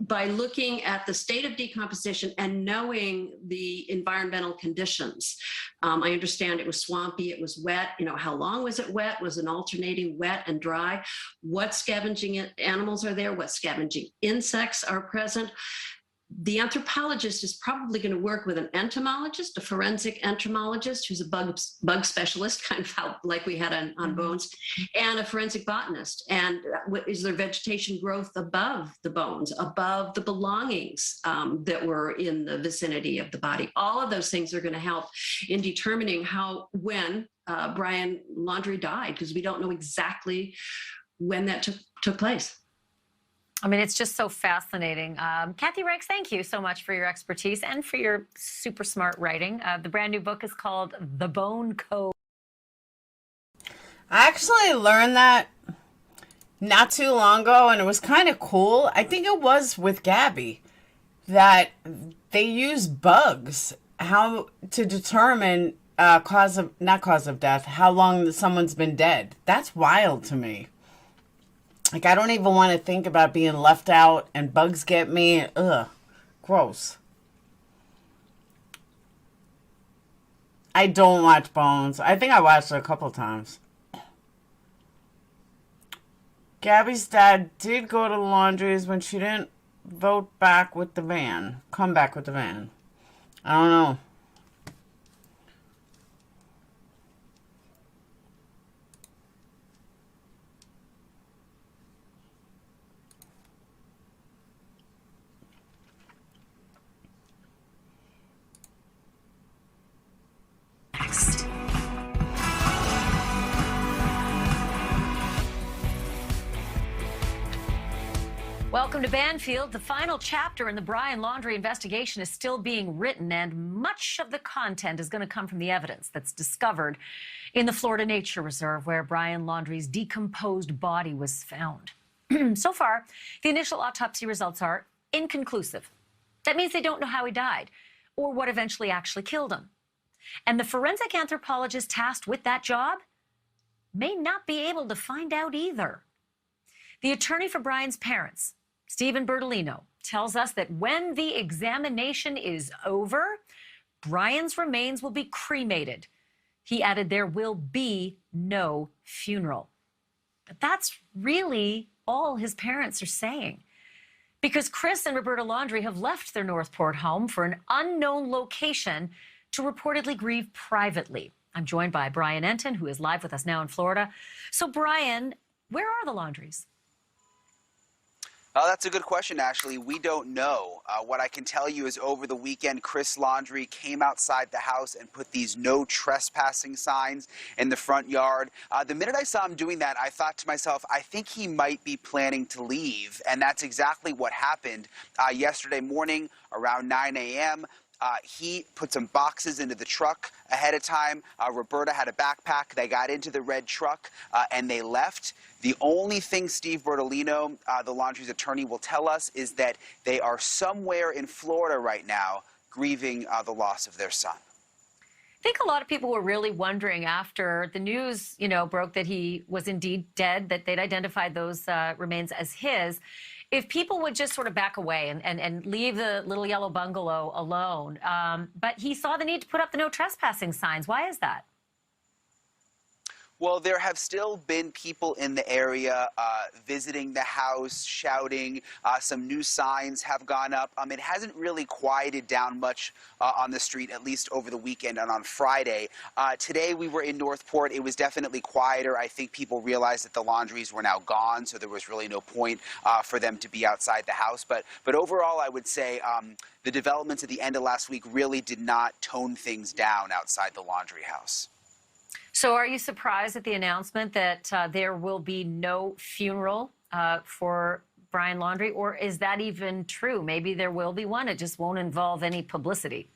by looking at the state of decomposition and knowing the environmental conditions. I understand it was swampy, it was wet. How long was it wet? Was it alternating wet and dry? What scavenging animals are there? What scavenging insects are present? The anthropologist is probably going to work with an entomologist, a forensic entomologist who's a bug specialist, kind of like we had on bones, and a forensic botanist. And is there vegetation growth above the bones, above the belongings that were in the vicinity of the body? All of those things are going to help in determining when Brian Laundrie died, because we don't know exactly when that took place. I mean, it's just so fascinating. Kathy Reichs, thank you so much for your expertise and for your super smart writing. The brand new book is called The Bone Code. I actually learned that not too long ago, and it was kind of cool. I think it was with Gabby, that they use bugs to determine not cause of death, how long someone's been dead. That's wild to me. Like, I don't even want to think about being left out and bugs get me. Ugh, gross. I don't watch Bones. I think I watched it a couple times. Gabby's dad did go to the Laundries when she didn't come back with the van. I don't know. Welcome to Banfield. The final chapter in the Brian Laundrie investigation is still being written, and much of the content is going to come from the evidence that's discovered in the Florida Nature Reserve, where Brian Laundrie's decomposed body was found. So far, the initial autopsy results are inconclusive. That means they don't know how he died or what eventually actually killed him. And the forensic anthropologist tasked with that job may not be able to find out either. The attorney for Brian's parents, Stephen Bertolino, tells us that when the examination is over, Brian's remains will be cremated. He added there will be no funeral. But that's really all his parents are saying, because Chris and Roberta Laundrie have left their Northport home for an unknown location to reportedly grieve privately. I'm joined by Brian Enton, who is live with us now in Florida. So, Brian, where are the Laundries? That's a good question, Ashley. We don't know. What I can tell you is over the weekend, Chris Laundrie came outside the house and put these no trespassing signs in the front yard. The minute I saw him doing that, I thought to myself, I think he might be planning to leave. And that's exactly what happened yesterday morning around 9 a.m. He put some boxes into the truck ahead of time. Roberta had a backpack. They got into the red truck and they left. The only thing Steve Bertolino, the Laundrie's attorney, will tell us is that they are somewhere in Florida right now grieving the loss of their son. I think a lot of people were really wondering after the news, broke that he was indeed dead, that they'd identified those remains as his, if people would just sort of back away and leave the little yellow bungalow alone. But he saw the need to put up the no trespassing signs. Why is that? Well, there have still been people in the area visiting the house, shouting. Some new signs have gone up. It hasn't really quieted down much on the street, at least over the weekend and on Friday. Today we were in Northport. It was definitely quieter. I think people realized that the laundries were now gone, so there was really no point for them to be outside the house. But overall, I would say the developments at the end of last week really did not tone things down outside the laundry house. So are you surprised at the announcement that there will be no funeral for Brian Laundrie, or is that even true? Maybe there will be one. It just won't involve any publicity.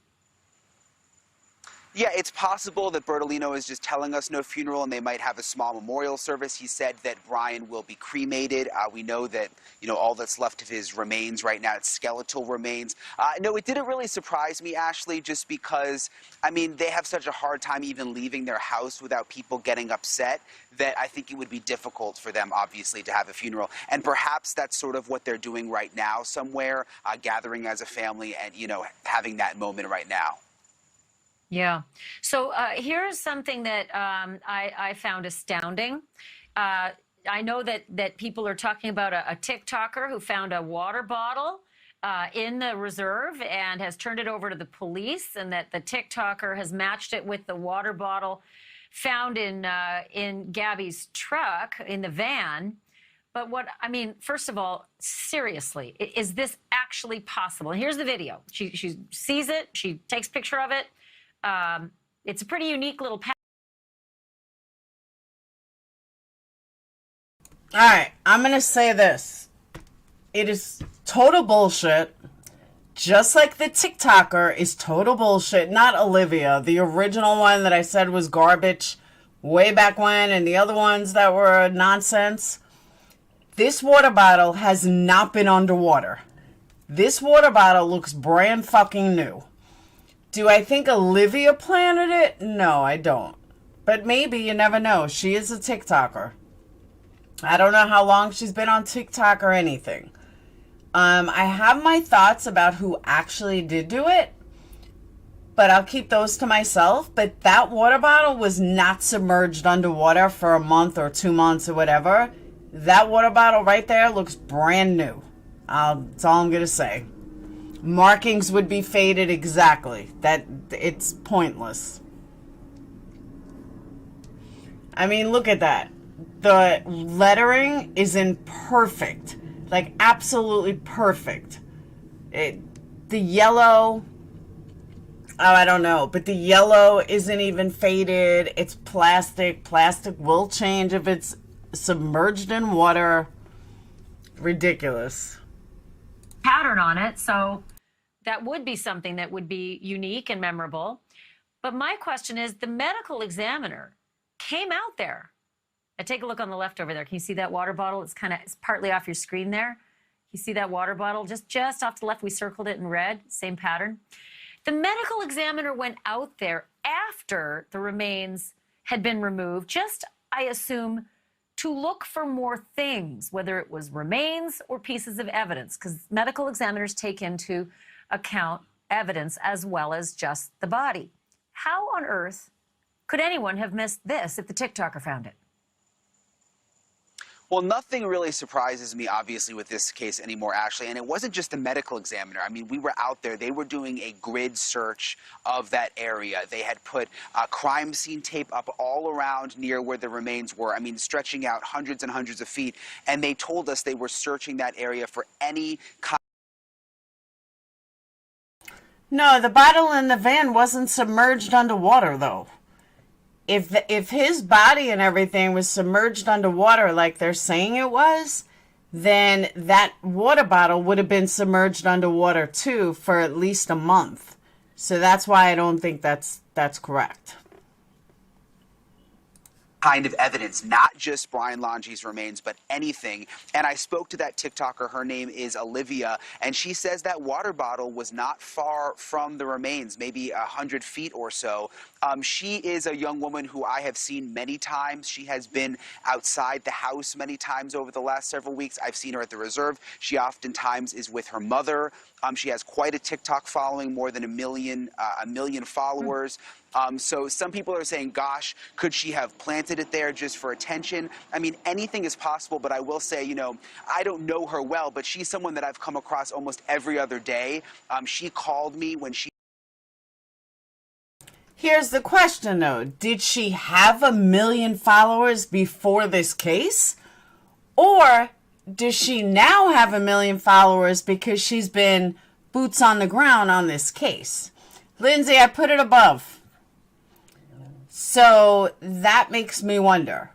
Yeah, it's possible that Bertolino is just telling us no funeral and they might have a small memorial service. He said that Brian will be cremated. We know that, all that's left of his remains right now, it's skeletal remains. No, it didn't really surprise me, Ashley, just because, they have such a hard time even leaving their house without people getting upset that I think it would be difficult for them, obviously, to have a funeral. And perhaps that's sort of what they're doing right now somewhere, gathering as a family and, having that moment right now. Yeah. So here's something that I found astounding. I know that people are talking about a TikToker who found a water bottle in the reserve and has turned it over to the police, and that the TikToker has matched it with the water bottle found in Gabby's truck in the van. But first of all, seriously, is this actually possible? And here's the video. She sees it. She takes a picture of it. It's a pretty unique little pattern. All right, I'm going to say this. It is total bullshit. Just like the TikToker is total bullshit. Not Olivia, the original one that I said was garbage way back when, and the other ones that were nonsense. This water bottle has not been underwater. This water bottle looks brand fucking new. Do I think Olivia planted it? No, I don't. But maybe, you never know. She is a TikToker. I don't know how long she's been on TikTok or anything. I have my thoughts about who actually did do it, but I'll keep those to myself. But that water bottle was not submerged underwater for a month or 2 months or whatever. That water bottle right there looks brand new. That's all I'm going to say. Markings would be faded exactly. It's pointless. Look at that. The lettering is in perfect, like absolutely perfect. The yellow, I don't know, but the yellow isn't even faded. It's plastic. Plastic will change if it's submerged in water. Ridiculous. Pattern on it, so that would be something that would be unique and memorable. But my question is, the medical examiner came out there. And take a look on the left over there. Can you see that water bottle? It's partly off your screen there. You see that water bottle just off to the left? We circled it in red, same pattern. The medical examiner went out there after the remains had been removed, just, I assume, to look for more things, whether it was remains or pieces of evidence, because medical examiners take into account evidence as well as just the body. How on earth could anyone have missed this if the TikToker found it? Well, nothing really surprises me, obviously, with this case anymore, Ashley. And it wasn't just the medical examiner. We were out there. They were doing a grid search of that area. They had put crime scene tape up all around near where the remains were. Stretching out hundreds and hundreds of feet. And they told us they were searching that area for any kind. No, the bottle in the van wasn't submerged underwater, though. If his body and everything was submerged underwater like they're saying it was, then that water bottle would have been submerged underwater too for at least a month. So that's why I don't think that's correct. Kind of evidence, not just Brian Laundrie's remains, but anything. And I spoke to that TikToker. Her name is Olivia, and she says that water bottle was not far from the remains, maybe 100 feet or so. She is a young woman who I have seen many times. She has been outside the house many times over the last several weeks. I've seen her at the reserve. She oftentimes is with her mother. She has quite a TikTok following, more than a million followers. So some people are saying, gosh, could she have planted it there just for attention? I mean, anything is possible, but I will say, you know, I don't know her well, but she's someone that I've come across almost every other day. She called me when she... Here's the question, though. Did she have 1 million followers before this case? Or does she now have 1 million followers because she's been boots on the ground on this case? Lindsay, I put it above. So that makes me wonder.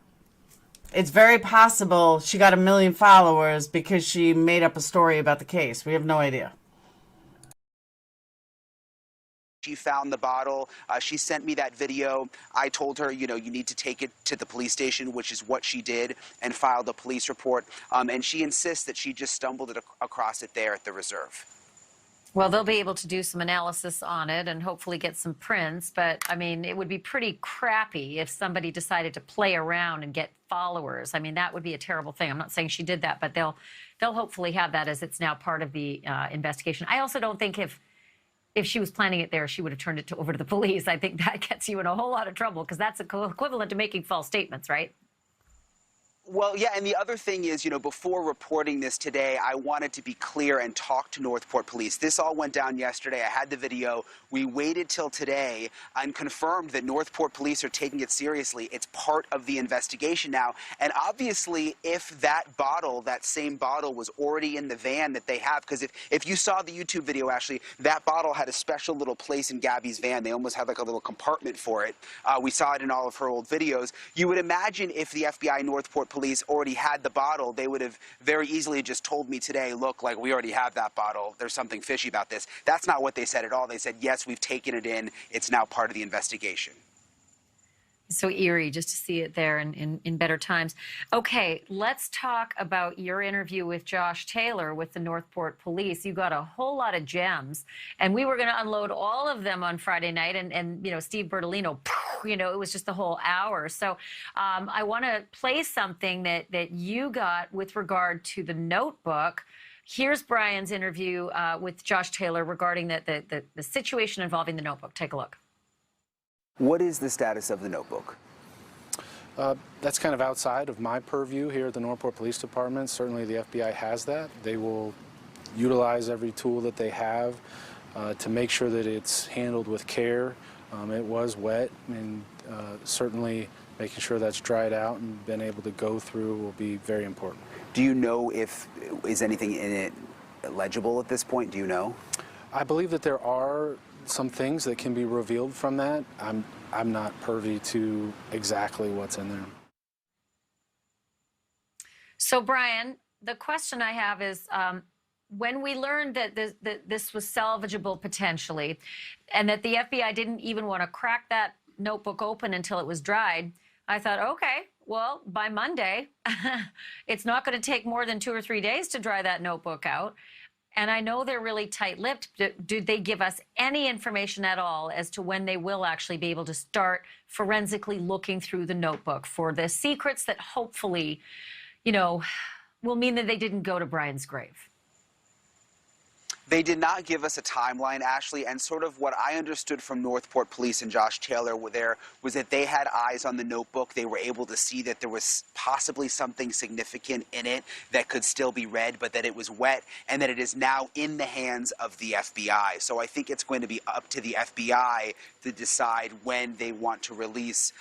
It's very possible she got 1 million followers because she made up a story about the case. We have no idea. She found the bottle. She sent me that video. I told her, you know, you need to take it to the police station, which is what she did, and filed a police report. And she insists that she just stumbled across it there at the reserve. Well, they'll be able to do some analysis on it and hopefully get some prints. But, I mean, it would be pretty crappy if somebody decided to play around and get followers. I mean, that would be a terrible thing. I'm not saying she did that, but they'll hopefully have that as it's now part of the investigation. I also don't think if she was planning it there, she would have turned it over to the police. I think that gets you in a whole lot of trouble because that's equivalent to making false statements, right? Well, yeah, and the other thing is, you know, before reporting this today, I wanted to be clear and talk to Northport Police. This all went down yesterday. I had the video. We waited till today and confirmed that Northport Police are taking it seriously. It's part of the investigation now. And obviously, if that bottle, that same bottle, was already in the van that they have, because if you saw the YouTube video, Ashley, that bottle had a special little place in Gabby's van. They almost had like a little compartment for it. We saw it in all of her old videos. You would imagine if the FBI Northport Police already had the bottle, they would have very easily just told me today, look, like, we already have that bottle. There's something fishy about this. That's not what they said at all. They said, yes, we've taken it in. It's now part of the investigation. So eerie just to see it there in better times. Okay, let's talk about your interview with Josh Taylor with the Northport Police. You got a whole lot of gems, and we were going to unload all of them on Friday night. And you know, Steve Bertolino, you know, it was just the whole hour. So I want to play something that you got with regard to the notebook. Here's Brian's interview with Josh Taylor regarding the situation involving the notebook. Take a look. What is the status of the notebook? That's kind of outside of my purview here at the Northport Police Department. Certainly the FBI has that. They will utilize every tool that they have to make sure that it's handled with care. It was wet, and certainly making sure that's dried out and been able to go through will be very important. Do you know if is anything in it legible at this point? Do you know? I believe that there are some things that can be revealed from that. I'm not privy to exactly what's in there. So, Brian, the question I have is, when we learned that this was salvageable potentially, and that the FBI didn't even want to crack that notebook open until it was dried, I thought, okay, well, by Monday, it's not going to take more than 2 or 3 days to dry that notebook out. And I know they're really tight-lipped. Do they give us any information at all as to when they will actually be able to start forensically looking through the notebook for the secrets that hopefully, you know, will mean that they didn't go to Brian's grave? They did not give us a timeline, Ashley, and sort of what I understood from Northport Police and Josh Taylor was that they had eyes on the notebook. They were able to see that there was possibly something significant in it that could still be read, but that it was wet and that it is now in the hands of the FBI. So I think it's going to be up to the FBI to decide when they want to release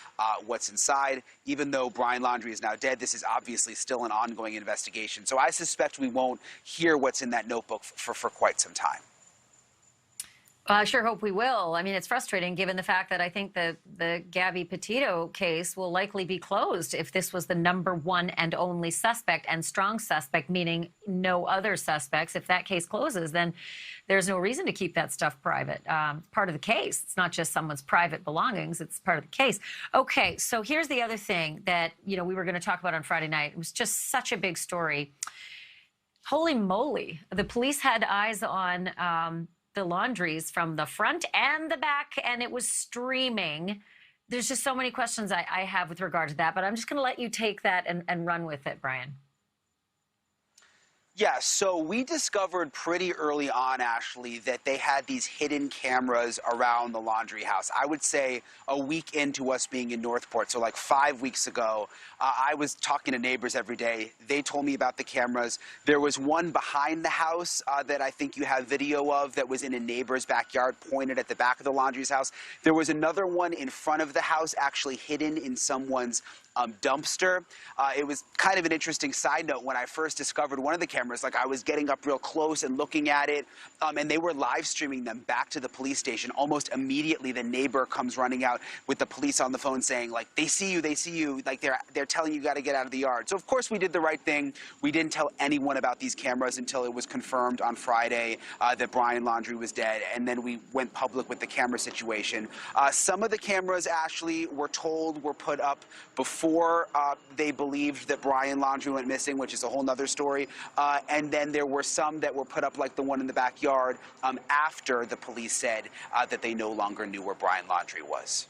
what's inside. Even though Brian Laundrie is now dead, this is obviously still an ongoing investigation. So I suspect we won't hear what's in that notebook for quite some time. I sure hope we will. I mean, it's frustrating given the fact that I think the Gabby Petito case will likely be closed if this was the #1 and only suspect and strong suspect, meaning no other suspects. If that case closes, then there's no reason to keep that stuff private. Part of the case. It's not just someone's private belongings. It's part of the case. Okay, so here's the other thing that, you know, we were going to talk about on Friday night. It was just such a big story. Holy moly. The police had eyes on the laundries from the front and the back, and it was streaming. There's just so many questions I have with regard to that, but I'm just going to let you take that and run with it, Brian. Yeah, so we discovered pretty early on, Ashley, that they had these hidden cameras around the laundry house. I would say a week into us being in Northport, so like 5 weeks ago, I was talking to neighbors every day. They told me about the cameras. There was one behind the house that I think you have video of that was in a neighbor's backyard, pointed at the back of the laundry's house. There was another one in front of the house, actually hidden in someone's dumpster. It was kind of an interesting side note. When I first discovered one of the cameras, like I was getting up real close and looking at it, and they were live streaming them back to the police station. Almost immediately, the neighbor comes running out with the police on the phone saying, like, they see you, like they're telling you got to get out of the yard. So of course we did the right thing. We didn't tell anyone about these cameras until it was confirmed on Friday that Brian Laundrie was dead, and then we went public with the camera situation. Some of the cameras, Ashley, we're told were put up before they believed that Brian Laundrie went missing, which is a whole nother story. And then there were some that were put up, like the one in the backyard, after the police said that they no longer knew where Brian Laundrie was.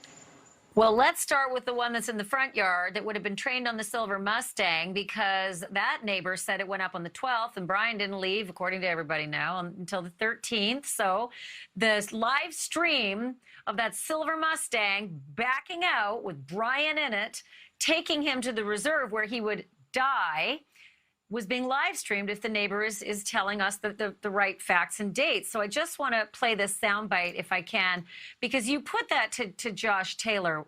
Well, let's start with the one that's in the front yard that would have been trained on the silver Mustang, because that neighbor said it went up on the 12th and Brian didn't leave, according to everybody now, until the 13th. So the live stream of that silver Mustang backing out with Brian in it, taking him to the reserve where he would die, was being live streamed if the neighbor is telling us the right facts and dates. So I just want to play this soundbite if I can, because you put that to Josh Taylor.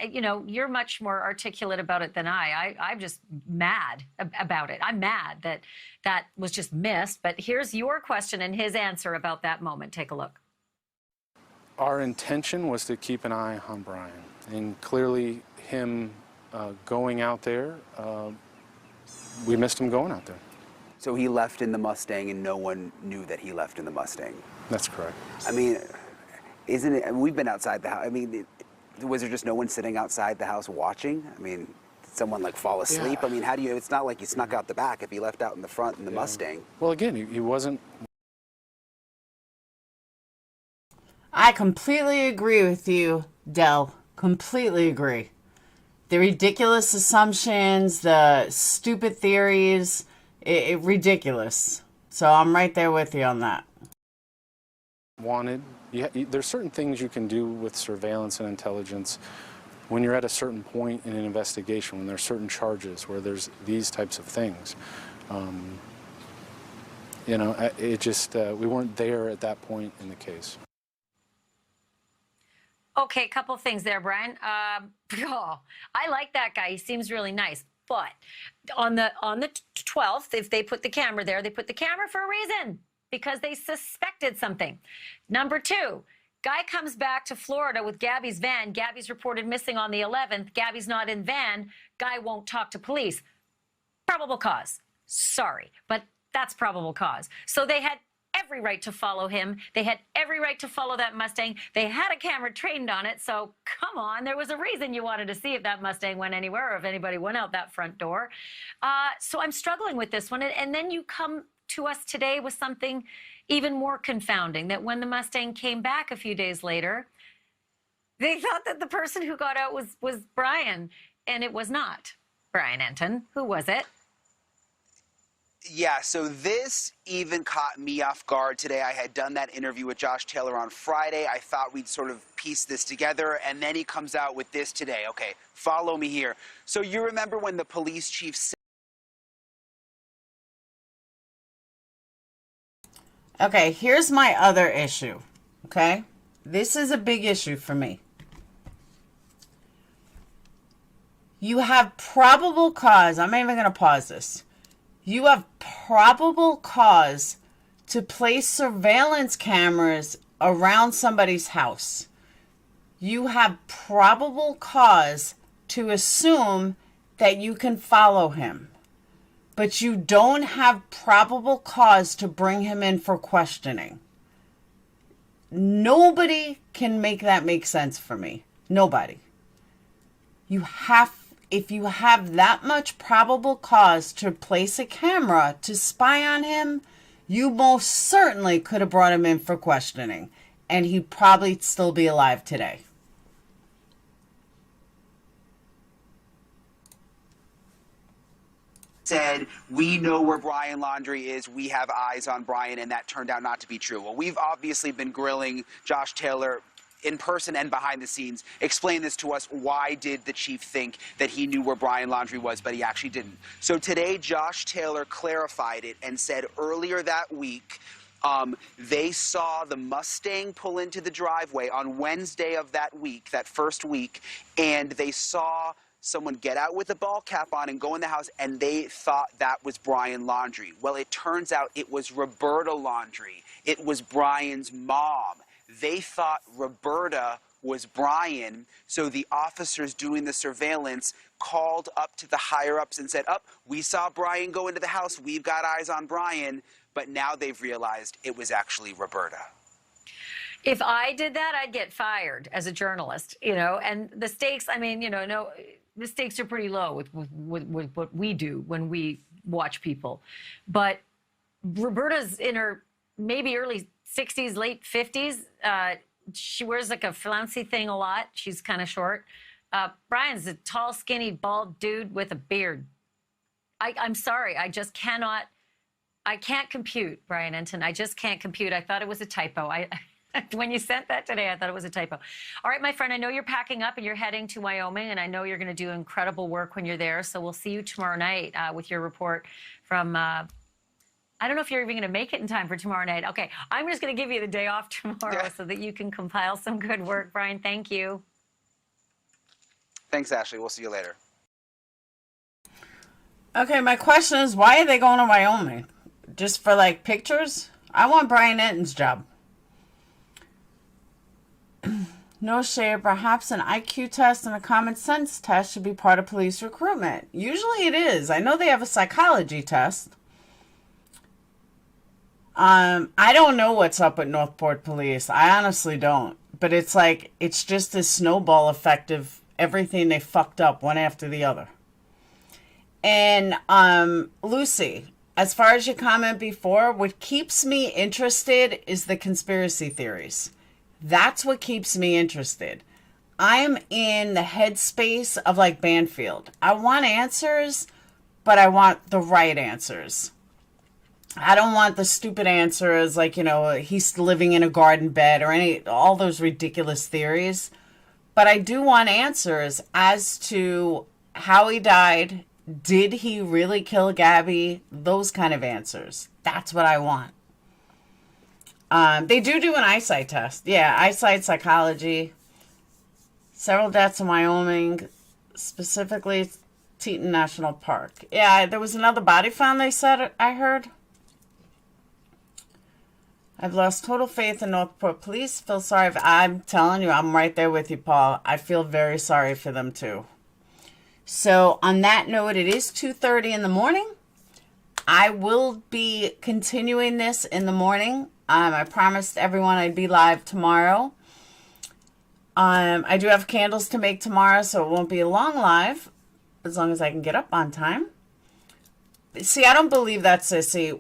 You know, you're much more articulate about it than I'm just mad about it. I'm mad that that was just missed. But here's your question and his answer about that moment. Take a look. Our intention was to keep an eye on Brian, and clearly him going out there, we missed him going out there. So he left in the Mustang and no one knew that he left in the Mustang? That's correct. I mean, isn't it, we've been outside the house. I mean, was there just no one sitting outside the house watching? I mean, did someone like fall asleep? Yeah. I mean, how do you, it's not like he snuck out the back if he left out in the front in the Mustang. Well, again, he wasn't. I completely agree with you, Del. Completely agree. The ridiculous assumptions, the stupid theories, ridiculous. So I'm right there with you on that. There's certain things you can do with surveillance and intelligence when you're at a certain point in an investigation, when there's certain charges, where there's these types of things. You know, it just, we weren't there at that point in the case. Okay, a couple of things there, Brian. I like that guy. He seems really nice. But on the 12th, if they put the camera there, they put the camera for a reason, because they suspected something. Number two, guy comes back to Florida with Gabby's van. Gabby's reported missing on the 11th. Gabby's not in van. Guy won't talk to police. Probable cause. Sorry, but that's probable cause. So they had every right to follow him. They had every right to follow that Mustang. They had a camera trained on it, so come on, there was a reason you wanted to see if that Mustang went anywhere or if anybody went out that front door. So I'm struggling with this one. And then you come to us today with something even more confounding, that when the Mustang came back a few days later, they thought that the person who got out was Brian, and it was not. Brian Enton, who was it? Yeah, so this even caught me off guard today. I had done that interview with Josh Taylor on Friday. I thought we'd sort of piece this together, and then he comes out with this today. Okay, follow me here. So you remember when the police chief said... Okay, here's my other issue, okay? This is a big issue for me. You have probable cause. I'm even going to pause this. You have probable cause to place surveillance cameras around somebody's house. You have probable cause to assume that you can follow him. But you don't have probable cause to bring him in for questioning. Nobody can make that make sense for me. Nobody. If you have that much probable cause to place a camera to spy on him, you most certainly could have brought him in for questioning, and he'd probably still be alive today. Said, we know where Brian Laundrie is, we have eyes on Brian, and that turned out not to be true. Well, we've obviously been grilling Josh Taylor in person and behind the scenes. Explain this to us. Why did the chief think that he knew where Brian Laundrie was, but he actually didn't? So today, Josh Taylor clarified it and said earlier that week, they saw the Mustang pull into the driveway on Wednesday of that week, that first week, and they saw someone get out with a ball cap on and go in the house, and they thought that was Brian Laundrie. Well, it turns out it was Roberta Laundrie. It was Brian's mom. They thought Roberta was Brian, so the officers doing the surveillance called up to the higher-ups and said, we saw Brian go into the house, we've got eyes on Brian, but now they've realized it was actually Roberta. If I did that, I'd get fired as a journalist, and the stakes, the stakes are pretty low with what we do when we watch people. But Roberta's in her maybe early 60s, late 50s. She wears like a flouncy thing a lot. She's kind of short. Brian's a tall, skinny, bald dude with a beard. I'm sorry. I just cannot. I can't compute, Brian Enton. I just can't compute. I thought it was a typo. When you sent that today, I thought it was a typo. All right, my friend, I know you're packing up and you're heading to Wyoming, and I know you're going to do incredible work when you're there. So we'll see you tomorrow night with your report from, I don't know if you're even going to make it in time for tomorrow night. Okay, I'm just going to give you the day off tomorrow so that you can compile some good work. Brian, thank you. Thanks, Ashley. We'll see you later. Okay, my question is, why are they going to Wyoming? Just for, like, pictures? I want Brian Enton's job. No shade, perhaps an IQ test and a common sense test should be part of police recruitment. Usually it is. I know they have a psychology test. I don't know what's up with Northport Police. I honestly don't. But it's like, it's just a snowball effect of everything they fucked up one after the other. And Lucy, as far as your comment before, what keeps me interested is the conspiracy theories. That's what keeps me interested. I'm in the headspace of like Banfield. I want answers, but I want the right answers. I don't want the stupid answers like, he's living in a garden bed or all those ridiculous theories. But I do want answers as to how he died. Did he really kill Gabby? Those kind of answers. That's what I want. They do an eyesight test. Yeah, eyesight psychology. Several deaths in Wyoming, specifically Teton National Park. Yeah, there was another body found, they said, I heard. I've lost total faith in Northport Police. Feel sorry. I'm telling you, I'm right there with you, Paul. I feel very sorry for them, too. So, on that note, it is 2:30 in the morning. I will be continuing this in the morning. I promised everyone I'd be live tomorrow. I do have candles to make tomorrow, so it won't be a long live, as long as I can get up on time. See, I don't believe that, Sissy.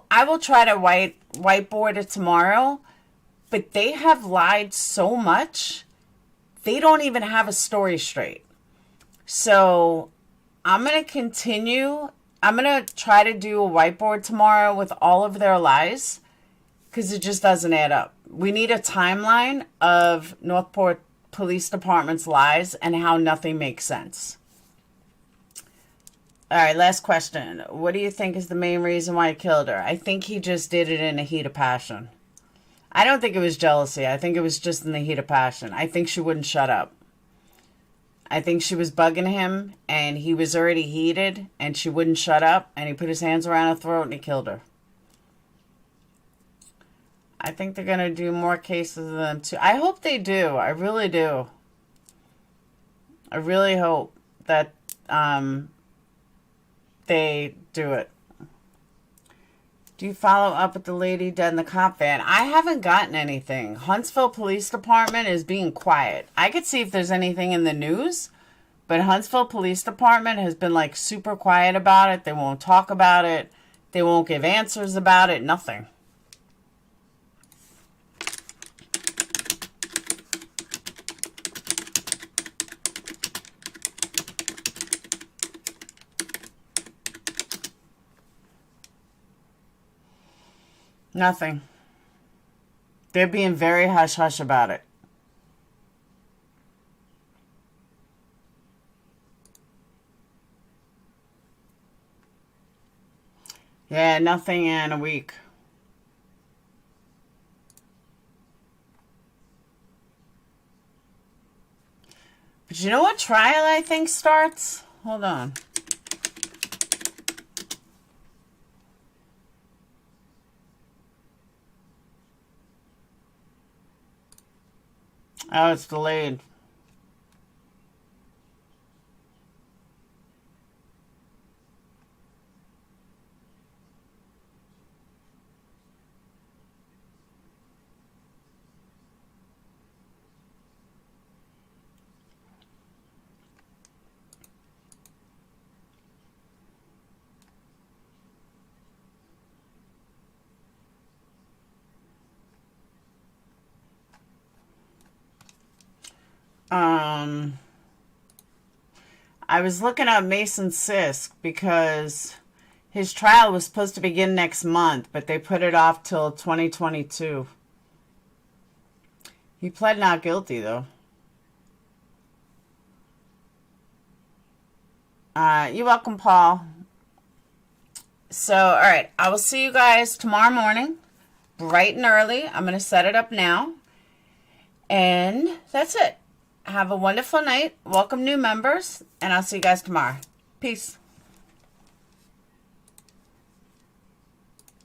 I will try to whiteboard it tomorrow, but they have lied so much, they don't even have a story straight. So I'm going to continue. I'm going to try to do a whiteboard tomorrow with all of their lies, because it just doesn't add up. We need a timeline of Northport Police Department's lies and how nothing makes sense. All right, last question. What do you think is the main reason why he killed her? I think he just did it in a heat of passion. I don't think it was jealousy. I think it was just in the heat of passion. I think she wouldn't shut up. I think she was bugging him, and he was already heated, and she wouldn't shut up, and he put his hands around her throat, and he killed her. I think they're going to do more cases of them, too. I hope they do. I really do. I really hope that they do it. Do you follow up with the lady dead in the cop van? I haven't gotten anything. Huntsville Police Department is being quiet. I could see if there's anything in the news, but Huntsville Police Department has been like super quiet about it. They won't talk about it. They won't give answers about it, nothing. Nothing. They're being very hush-hush about it. Yeah, nothing in a week. But you know what trial I think starts? Hold on. Oh, it's delayed. I was looking up Mason Sisk because his trial was supposed to begin next month, but they put it off till 2022. He pled not guilty, though. You're welcome, Paul. So, all right, I will see you guys tomorrow morning, bright and early. I'm going to set it up now. And that's it. Have a wonderful night. Welcome new members, and I'll see you guys tomorrow. Peace.